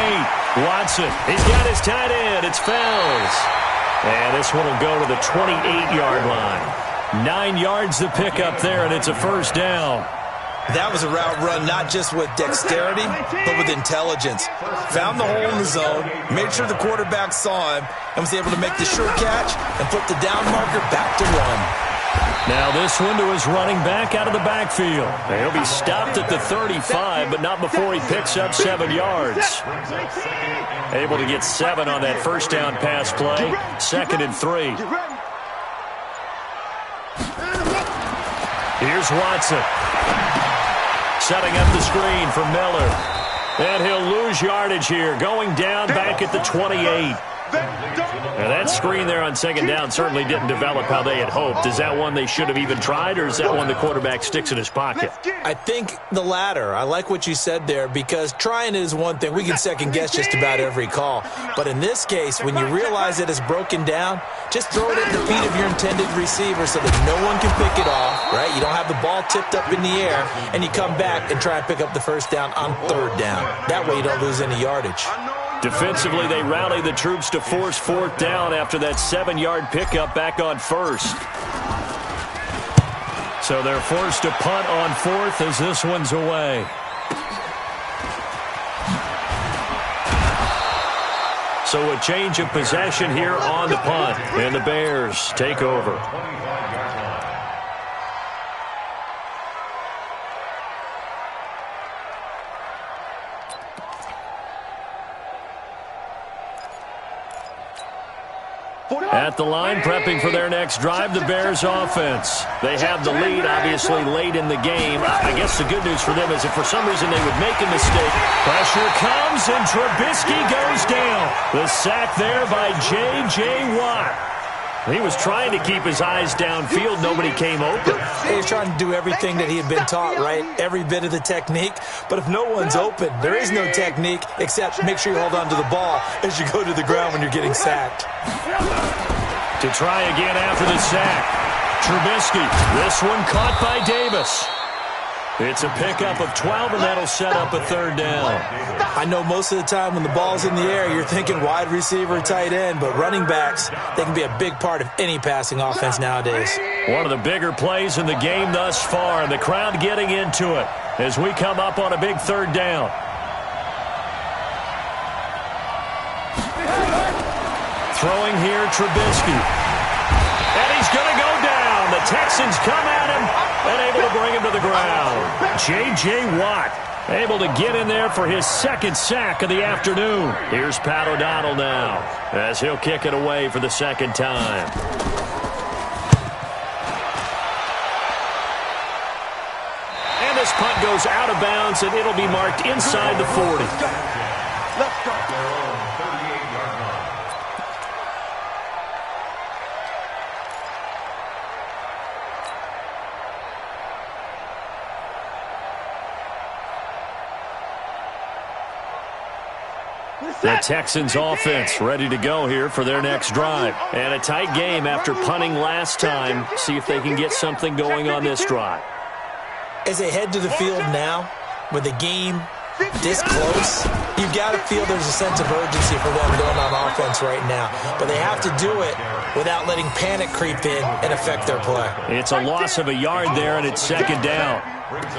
8. Watson, he's got his tight end. It's Fells. And this one will go to the 28-yard line. 9 yards to pick up there, and it's a first down. That was a route run not just with dexterity, but with intelligence. Found the hole in the zone, made sure the quarterback saw him, and was able to make the sure catch and flip the down marker back to run. Now this one to his running back out of the backfield. He'll be stopped at the 35, but not before he picks up 7 yards. Able to get 7 on that first down pass play. 2nd and 3. Here's Watson. Setting up the screen for Miller. And he'll lose yardage here. Going down back at the 28. Now that screen there on 2nd down certainly didn't develop how they had hoped. Is that one they should have even tried, or is that one the quarterback sticks in his pocket? I think the latter. I like what you said there, because trying is one thing. We can second-guess just about every call. But in this case, when you realize that it's broken down, just throw it at the feet of your intended receiver so that no one can pick it off, right? You don't have the ball tipped up in the air, and you come back and try and pick up the first down on 3rd down. That way you don't lose any yardage. Defensively, they rally the troops to force 4th down after that 7-yard pickup back on 1st. So they're forced to punt on 4th as this one's away. So a change of possession here on the punt, and the Bears take over. At the line, prepping for their next drive, the Bears offense. They have the lead, obviously, late in the game. I guess the good news for them is if for some reason they would make a mistake, pressure comes and Trubisky goes down. The sack there by J.J. Watt. He was trying to keep his eyes downfield. Nobody came open. He was trying to do everything that he had been taught, right? Every bit of the technique. But if no one's open, there is no technique except make sure you hold on to the ball as you go to the ground when you're getting sacked. To try again after the sack. Trubisky. This one caught by Davis. It's a pickup of 12, and that'll set up a 3rd down. I know most of the time when the ball's in the air, you're thinking wide receiver, tight end, but running backs, they can be a big part of any passing offense nowadays. One of the bigger plays in the game thus far, and the crowd getting into it as we come up on a big 3rd down. Throwing here, Trubisky. And he's going to go down. The Texans come at him and able to bring him to the ground. J.J. Watt able to get in there for his 2nd sack of the afternoon. Here's Pat O'Donnell now as he'll kick it away for the 2nd time. And this punt goes out of bounds, and it'll be marked inside the 40. Let's go. The Texans offense ready to go here for their next drive. And a tight game after punting last time. See if they can get something going on this drive. As they head to the field now, with the game this close, you've got to feel there's a sense of urgency for them going on offense right now. But they have to do it without letting panic creep in and affect their play. It's a loss of a yard there, and it's 2nd down.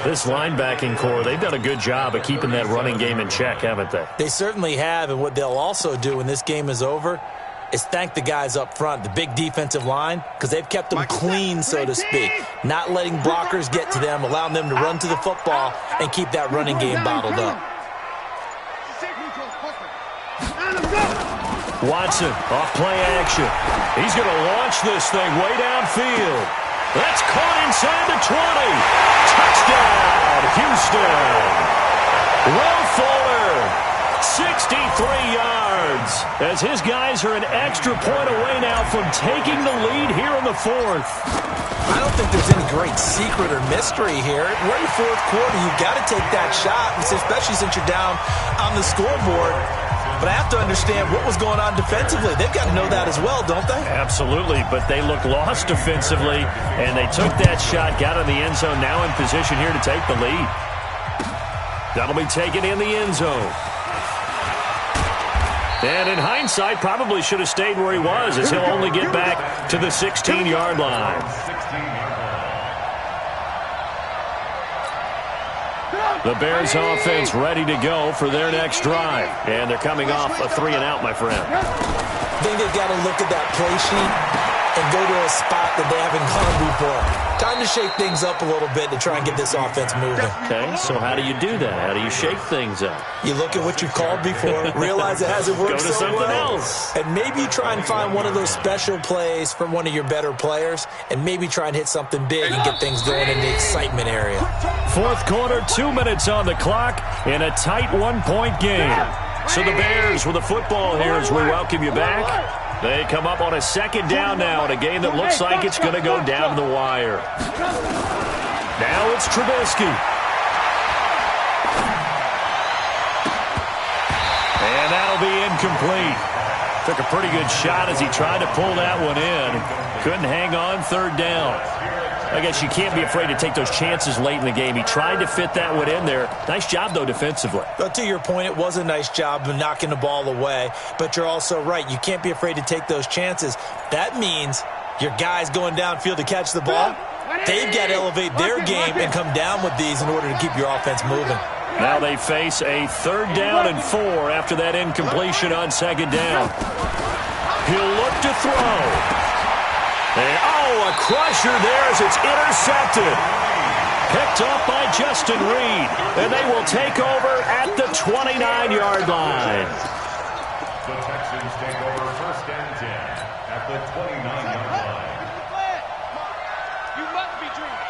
This linebacking core, they've done a good job of keeping that running game in check, haven't they? They certainly have, and what they'll also do when this game is over is thank the guys up front, the big defensive line, because they've kept them clean, so to speak, not letting blockers get to them, allowing them to run to the football and keep that running game bottled up. Watson, off play action. He's going to launch this thing way downfield. That's caught inside the 20. Touchdown, Houston. Will Fuller, 63 yards, as his guys are an extra point away now from taking the lead here in the 4th. I don't think there's any great secret or mystery here. We're in the fourth quarter. You've got to take that shot, especially since you're down on the scoreboard. But I have to understand what was going on defensively. They've got to know that as well, don't they? Absolutely, but they look lost defensively, and they took that shot, got in the end zone, now in position here to take the lead. That'll be taken in the end zone. And in hindsight, probably should have stayed where he was, as he'll only get back to the 16-yard line. The Bears offense ready to go for their next drive. And they're coming off a 3-and-out, my friend. I think they've got to look at that play sheet and go to a spot that they haven't gone before. Time to shake things up a little bit to try and get this offense moving. Okay, so how do you do that? How do you shake things up? You look at what you've called before, realize it hasn't worked go to so something well, else. and maybe you try and find one of those special plays from one of your better players, and maybe try and hit something big and get things going in the excitement area. Fourth quarter, 2 minutes on the clock in a tight one-point game. So the Bears with the football here as we welcome you back. They come up on a second down now in a game that looks like it's going to go down to the wire. Now it's Trubisky. And that'll be incomplete. Took a pretty good shot as he tried to pull that one in. Couldn't hang on, third down. I guess you can't be afraid to take those chances late in the game. He tried to fit that one in there. Nice job, though, defensively. But to your point, it was a nice job of knocking the ball away. But you're also right. You can't be afraid to take those chances. That means your guys going downfield to catch the ball, they've got to elevate their game and come down with these in order to keep your offense moving. Now they face a 3rd down and 4 after that incompletion on 2nd down. He'll look to throw. And, a crusher there as it's intercepted. Picked up by Justin Reed. And they will take over at the 29-yard line. The Texans take over 1st and 10 at the 29-yard line. You must be dreaming.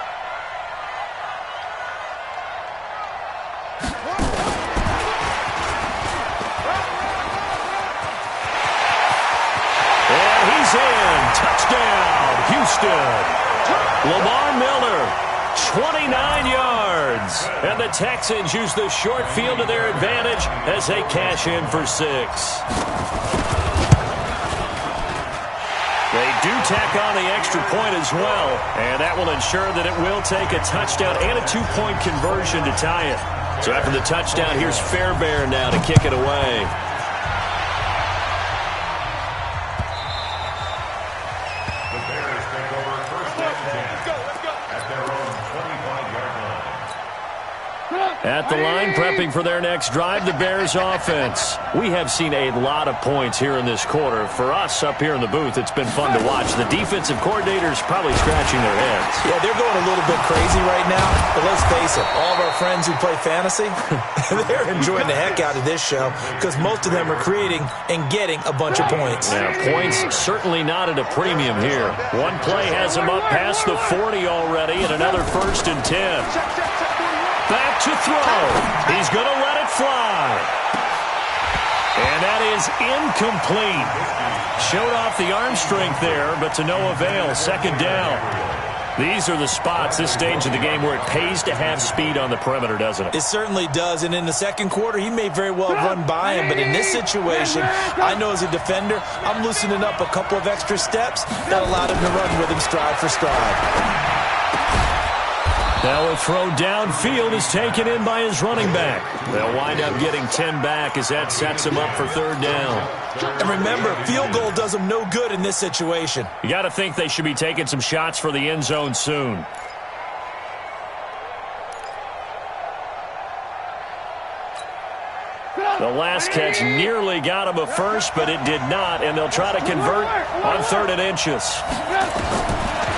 And he's in. Touchdown, Houston. Lamar Miller, 29 yards. And the Texans use the short field to their advantage as they cash in for 6. They do tack on the extra point as well, and that will ensure that it will take a touchdown and a 2-point conversion to tie it. So after the touchdown, here's Fairbairn now to kick it away. The Bears take over 1st and 10 at their own 25-yard line. At the line, prepping for their next drive, the Bears offense. We have seen a lot of points here in this quarter. For us up here in the booth, it's been fun to watch. The defensive coordinators probably scratching their heads. Yeah, they're going a little bit crazy right now, but let's face it, all of our friends who play fantasy, they're enjoying the heck out of this show because most of them are creating and getting a bunch of points. Now, points certainly not at a premium here. One play has him up past the 40 already, and another 1st and 10. Back to throw. He's going to let it fly. And that is incomplete. Showed off the arm strength there, but to no avail. 2nd down. These are the spots, this stage of the game, where it pays to have speed on the perimeter, doesn't it? It certainly does, and in the 2nd quarter, he may very well run by him, but in this situation, I know as a defender, I'm loosening up a couple of extra steps that allowed him to run with him stride for stride. Now a throw downfield is taken in by his running back. They'll wind up getting 10 back as that sets him up for 3rd down. And remember, field goal does them no good in this situation. You got to think they should be taking some shots for the end zone soon. The last catch nearly got him a first, but it did not, and they'll try to convert on 3rd and inches.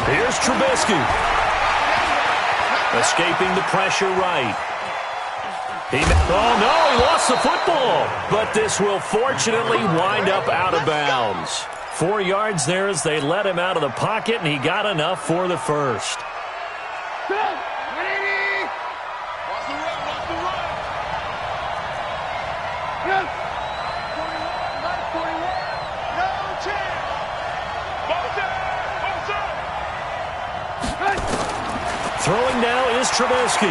Here's Trubisky. Escaping the pressure right. Oh, no, he lost the football. But this will fortunately wind up out of bounds. 4 yards there as they let him out of the pocket, and he got enough for the first. Throwing now is Trubisky.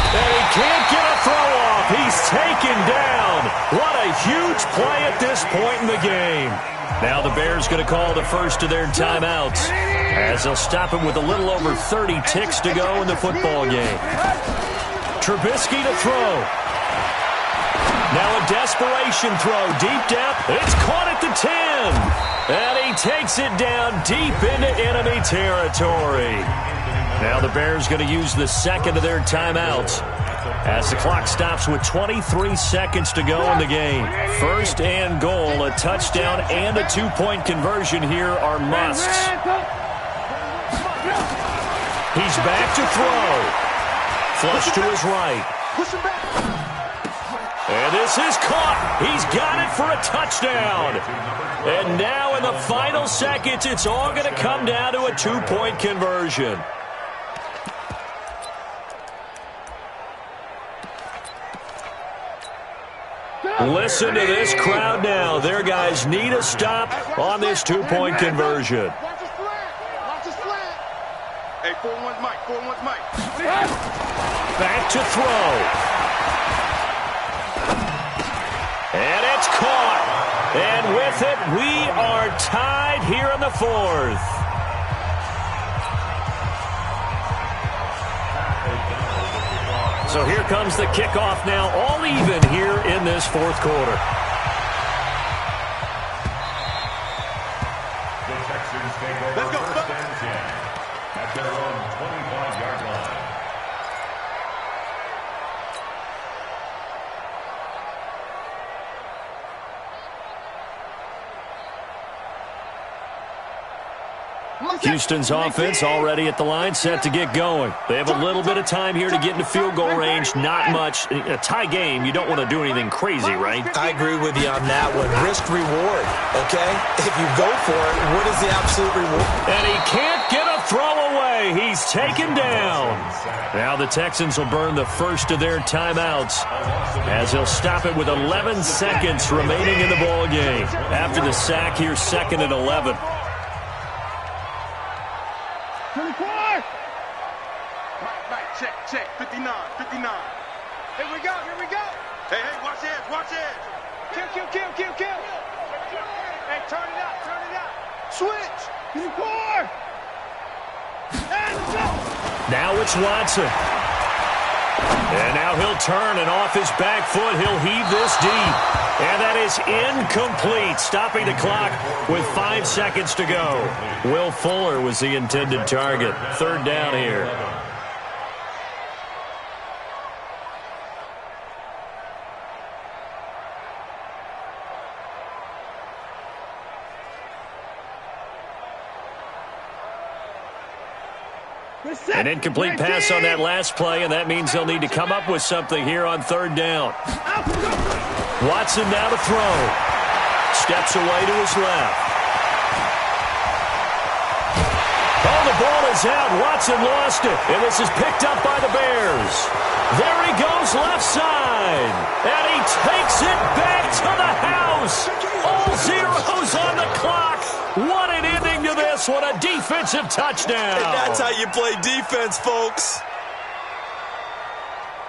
And he can't get a throw off. He's taken down. What a huge play at this point in the game. Now the Bears going to call the first of their timeouts as they'll stop it with a little over 30 ticks to go in the football game. Trubisky to throw. Now a desperation throw. Deep depth. It's caught at the 10. And he takes it down deep into enemy territory. Now the Bears going to use the second of their timeouts as the clock stops with 23 seconds to go in the game. First and goal, a touchdown and a two-point conversion here are musts. He's back to throw. Flush to his right. And this is caught. He's got it for a touchdown. And now in the final seconds, it's all going to come down to a two-point conversion. Listen to this crowd now. Their guys need a stop on this two-point conversion. Watch the slant. Hey, 4-1's Mike. 4-1's Mike. Back to throw. And it's caught. And with it, we are tied here in the fourth. So here comes the kickoff now, all even here in this fourth quarter. The Texans take over first and 10 at their own 25-yard line. Houston's offense already at the line, set to get going. They have a little bit of time here to get into field goal range, not much. A tie game, you don't want to do anything crazy, right? I agree with you on that one. Risk-reward, okay? If you go for it, what is the absolute reward? And he can't get a throw away. He's taken down. Now the Texans will burn the first of their timeouts as they'll stop it with 11 seconds remaining in the ball game. After the sack, here's second and 11. 24! Right, check. 59. Here we go. Hey, watch edge. Kill. Hey, turn it out. Switch. 4. Now it's Watson. And now he'll turn, and off his back foot, he'll heave this deep. And that is incomplete, stopping the clock with 5 seconds to go. Will Fuller was the intended target. Third down here. An incomplete pass on that last play, and that means they'll need to come up with something here on third down. Watson now to throw. Steps away to his left. Oh, the ball is out. Watson lost it, and this is picked up by the Bears. There he goes left side, and he takes it back to the house. All zeros on the clock. What an ending to this. What a defensive touchdown. And that's how you play defense, folks.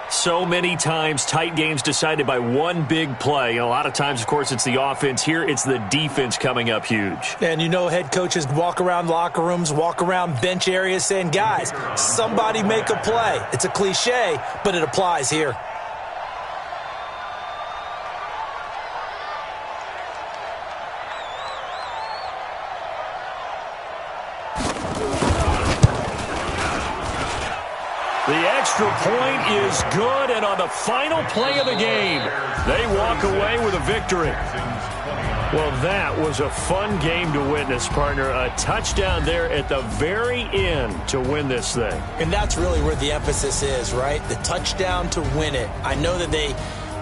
So many times, tight games decided by one big play. A lot of times, of course, it's the offense. Here, it's the defense coming up huge. And you know head coaches walk around locker rooms, walk around bench areas saying, guys, somebody make a play. It's a cliche, but it applies here. The extra point is good, and on the final play of the game, they walk away with a victory. Well, that was a fun game to witness, partner. A touchdown there at the very end to win this thing. And that's really where the emphasis is, right? The touchdown to win it. I know that they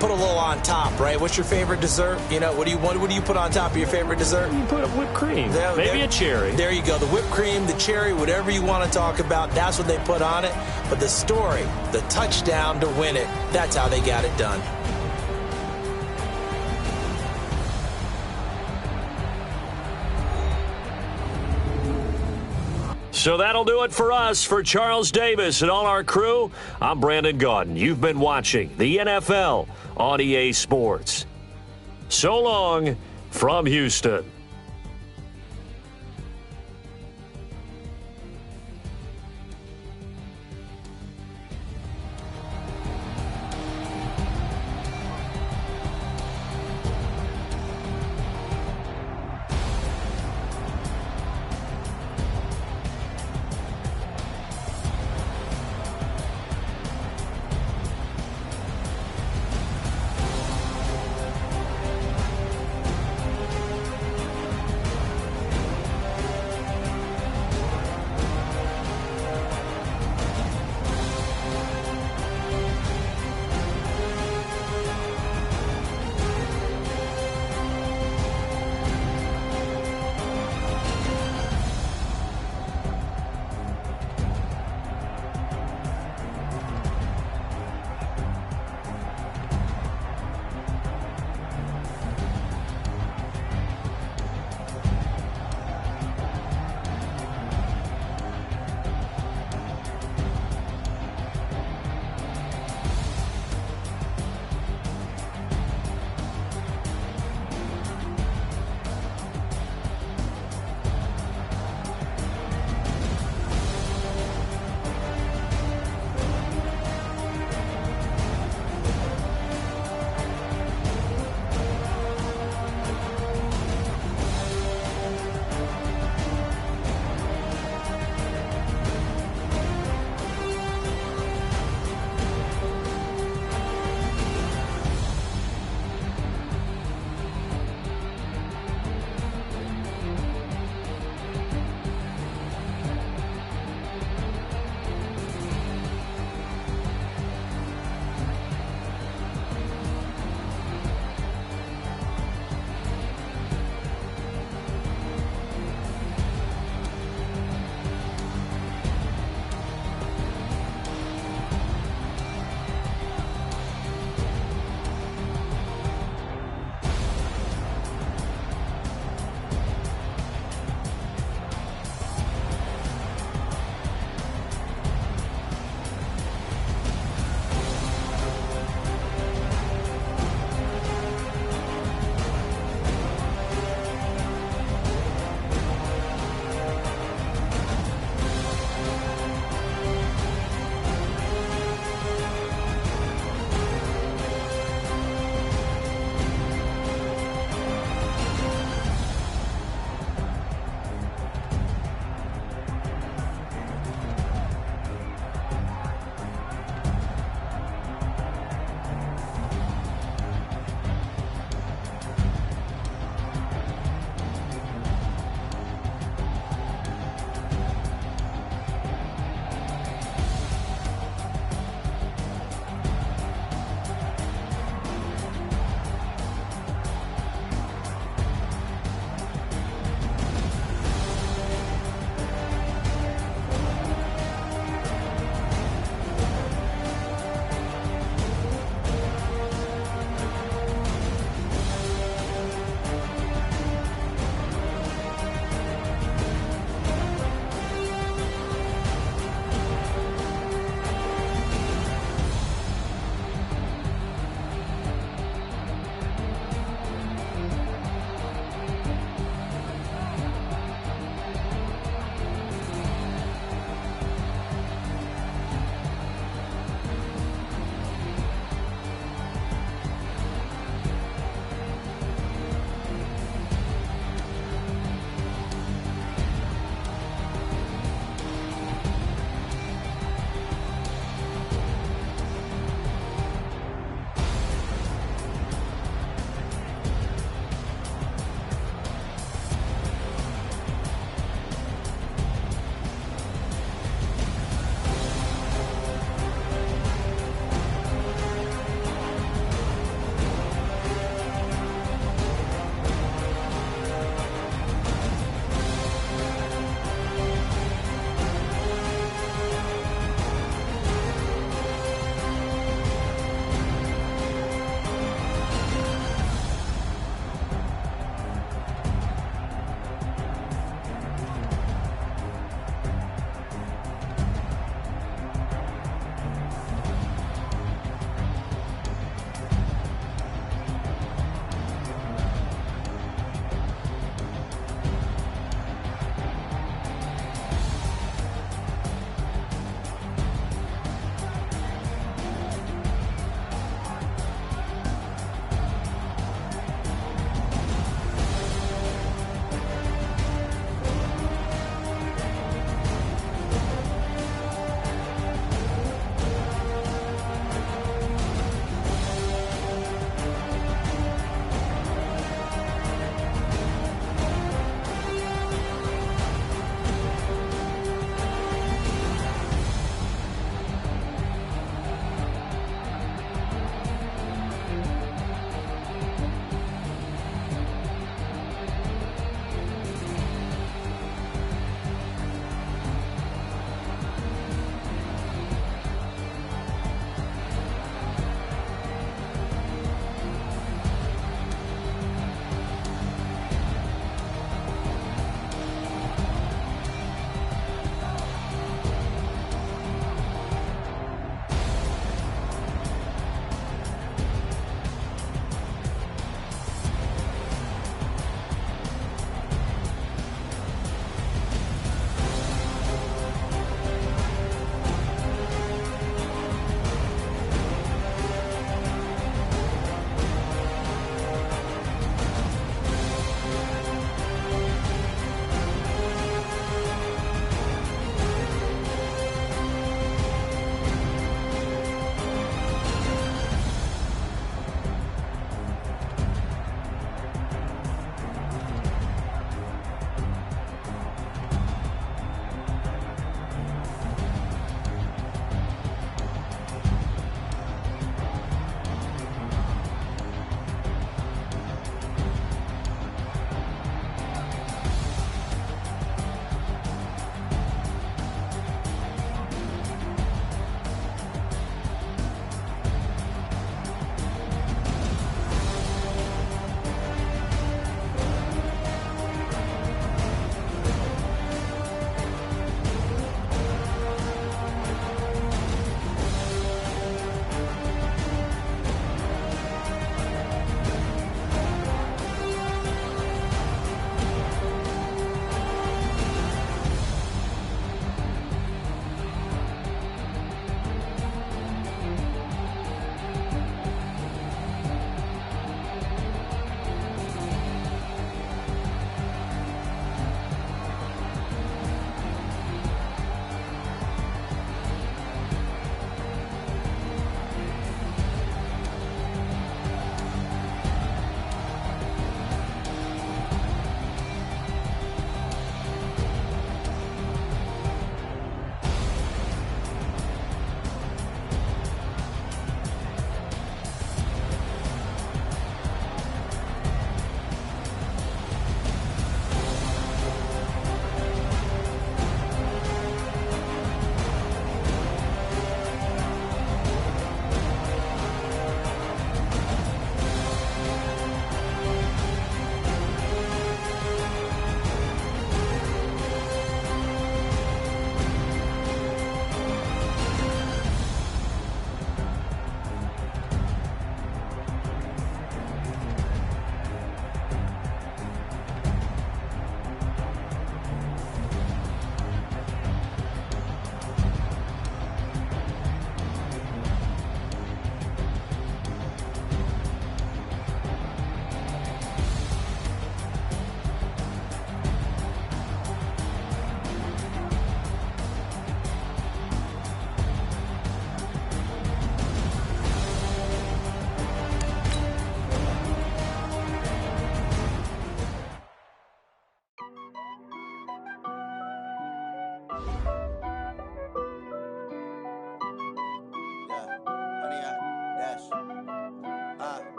put a little on top, right? What's your favorite dessert? You know, what do you put on top of your favorite dessert? You put whipped cream, maybe a cherry. There you go. The whipped cream, the cherry, whatever you want to talk about, that's what they put on it. But the story, the touchdown to win it, that's how they got it done. So that'll do it for us. For Charles Davis and all our crew, I'm Brandon Gaudin. You've been watching the NFL on EA Sports. So long from Houston.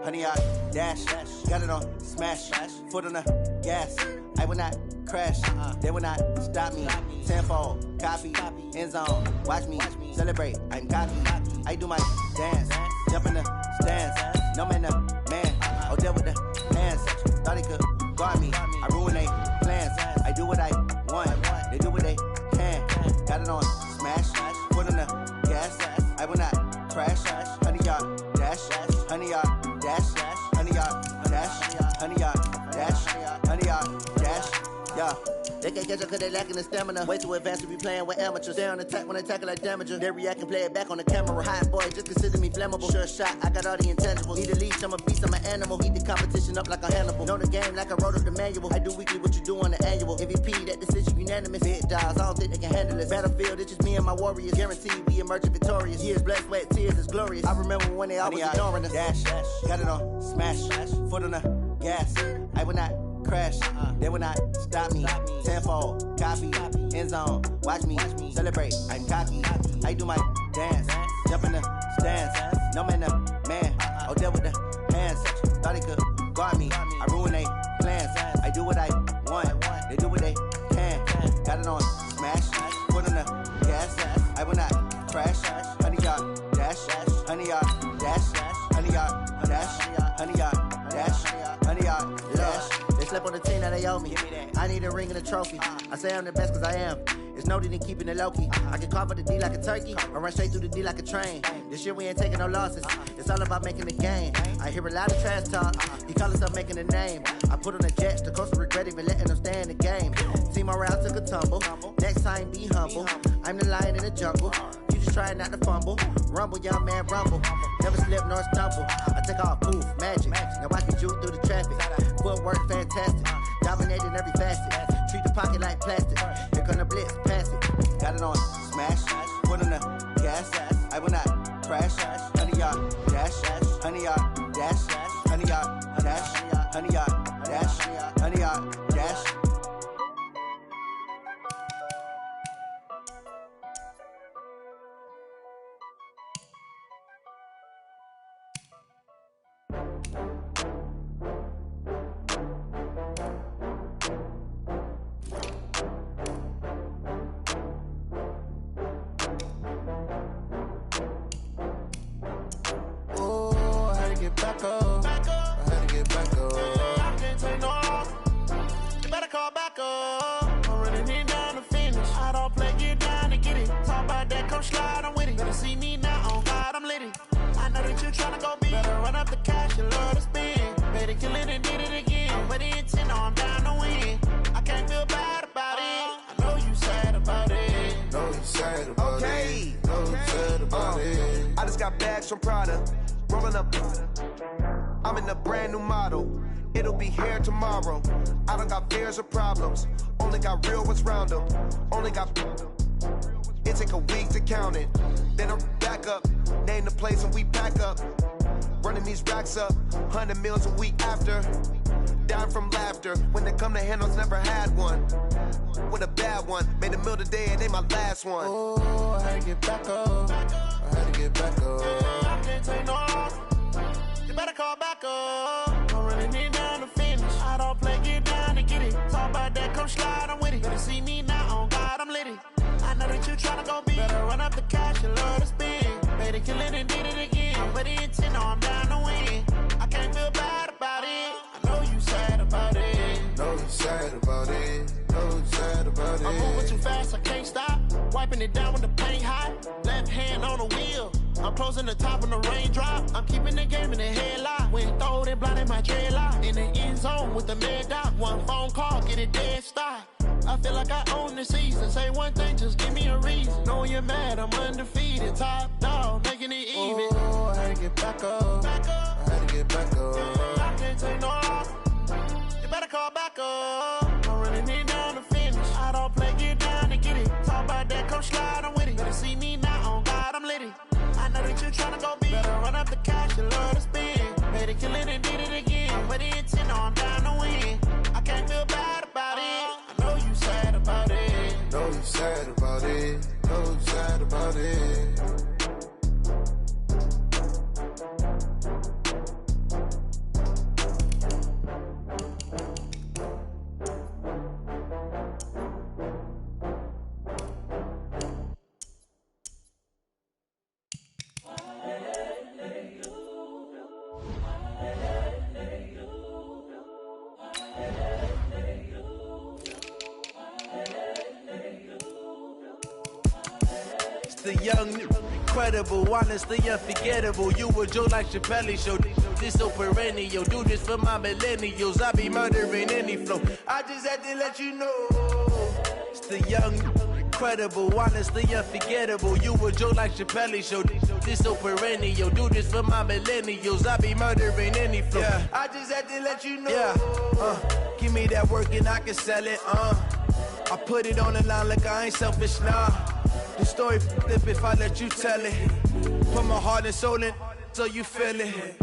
honey yard, dash. Got it on, smash, foot on the gas. I will not crash, they will not stop me. Tenfold, copy, end zone, watch me celebrate. I'm cocky, I do my dance, jump in the stands. No man, man, Odell with the hands. Thought he could guard me, I ruin they plans. I do what I want, they do what they can. Got it on, smash, foot on the gas. I will not crash, honey yard, dash, honey yard, dash, honey yard, dash, honey yard, dash, honey yard, dash, yeah. They can't catch up cause they lacking the stamina. Way too advanced to be playing with amateurs. Stay on attack when I tackle like damager. They react and play it back on the camera. Hot boy, just consider me flammable. Sure shot, I got all the intangibles. Need a leash, I'm a beast, I'm an animal. Heat the competition up like a Hannibal. Know the game like I wrote up the manual. I do weekly what you do on the annual. MVP, that decision unanimous. Big dials, I don't think they can handle it. Battlefield, it's just me and my warriors. Guaranteed we emerging victorious. Years, blood, sweat, tears, it's glorious. I remember when they always ignoring us. Dash, got it on, smash, foot on the gas. I will not crash, they will not stop me. Tenfold, copy, end zone, watch me celebrate. I'm cocky, I do my dance, jump in the stands. No man, man, Odell with the hands. Thought he could guard me, I ruin they plans. I do what I want, they do what they can. Got it on, smash, foot on the gas. I will not crash, honey yard, dash, honey yard, dash, honey yard, dash, honey yard, dash, honey yard, dash. They slept on the team that they owe me. I need a ring and a trophy. I say I'm the best cause I am. It's no need in keeping it low-key. I can carve up the D like a turkey or run straight through the D like a train. This year we ain't taking no losses. It's all about making the game. I hear a lot of trash talk. He call himself making a name. I put on the jets. The coach will regret even letting them stay in the game. Team around took a tumble. Next time be humble. I'm the lion in the jungle. You just trying not to fumble. Rumble, young man, rumble. Never slip nor stumble. I take off, poof, magic. Now I can juke through the traffic. Footwork fantastic. Dominating every facet. Treat the pocket like plastic. Here come the blitz, pass it. Got it on, smash. Foot on the gas. I will not crash. Honey yard, dash. Honey yard, dash. Honey yard, dash. Honey yard, dash. Honey yard, dash. Back up. I had to get back up. I can't take no loss. You better call back up. I'm running it down to finish. I don't play, get down to get it. Talk about that, come slide, I'm with it. Better see me now, on God, I'm lit it. I know that you tryna go big. Better run up the cash, you love to spend. Better kill it and did it again. I'm with the intent, I'm down to win. I can't feel bad about it. I know you sad about it. Know you sad about it. Know you sad about it. I just got bags from Prada. Rolling up, I'm in a brand new model. It'll be here tomorrow. I don't got fears or problems. Only got real ones round them. Only got. It take a week to count it. Then I'm back up. Name the place and we pack up. Running these racks up. 100 meals a week after. Down from laughter. When they come to handles, never had one. With a bad one. Made a meal today and they my last one. Oh, I had to get back up. I had to get back up. I can't take no loss. You better call back up. I'm running it down to finish. I don't play, get down to get it. Talk about that, come slide, I'm with it. Better see me now, on God, I'm lit it. I know that you tryna go big. Better run up the cash, you love to spend. Better kill it and did it again. I'm with the intent, I'm down to win. I can't feel bad about it. I know you sad about it. Know you sad about it. Know you sad about it. I'm moving too fast, I can't stop. Wiping it down with the paint hot. Left hand on the wheel. I'm closing the top on the raindrop. I'm keeping the game in the headlock. When throwed and blinded my dreadlock. In the end zone with the mad dot. One phone call, get it dead stop. I feel like I own the season. Say one thing, just give me a reason. Knowing you're mad, I'm undefeated. Top dog, making it even. Oh, I had to get back up. I had to get back up. I can't take no loss. You better call back up. I'm running it down to finish. I don't play, get down to get it. Talk about that, come slide, I'm with it. Better see me now, on God, I'm lit it. I know that you tryna go big. Better run up the cash, you love to spend. Better kill it and did it again. I'm with the intent, I'm down to win. I can't feel bad about it. I know you sad about it. Know you sad about it. Know you sad about it. the young, incredible, honestly unforgettable. You a Joe like Chappelle show. This so perennial. Do this for my millennials. I be murdering any flow. I just had to let you know. It's the young, incredible, honestly unforgettable. You a Joe like Chappelle show. This so perennial. Do this for my millennials. I be murdering any flow. Yeah. I just had to let you know. Yeah. Give me that work and I can sell it. I put it on the line like I ain't selfish, nah. The story flip if I let you tell it. Put my heart and soul in so you feel it.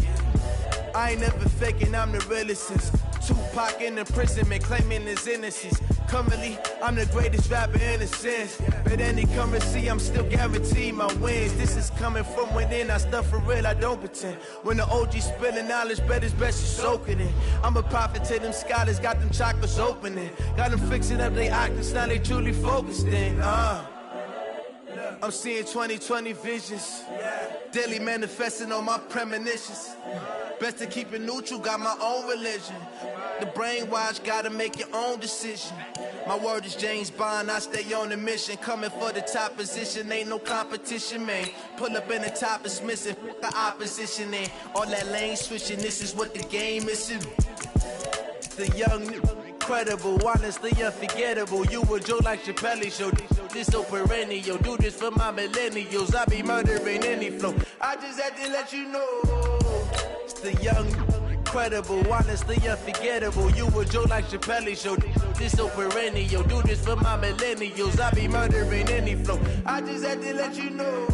I ain't never faking, I'm the realest since Tupac in imprisonment, claiming his innocence. Currently, I'm the greatest rapper in a sense. But any currency, I'm still guaranteed my wins. This is coming from within, I stuff for real, I don't pretend. When the OG spilling knowledge, bet it's best you soak it in. I'm a prophet to them scholars, got them chakras opening. Got them fixing up their octaves, now they truly focused in. I'm seeing 2020 visions. Daily manifesting on my premonitions. Best to keep it neutral, got my own religion. The brainwash, gotta make your own decision. My word is James Bond, I stay on a mission. Coming for the top position, ain't no competition, man. Pull up in the top is missing, the opposition in. All that lane switching, this is what the game is. The young, incredible, honestly unforgettable. You a Joe like Chappelle show. This so perennial. Do this for my millennials. I be murdering any flow. I just had to let you know. It's the young, incredible, honestly unforgettable. You a Joe like Chappelle show. This so perennial. Do this for my millennials. I be murdering any flow. I just had to let you know.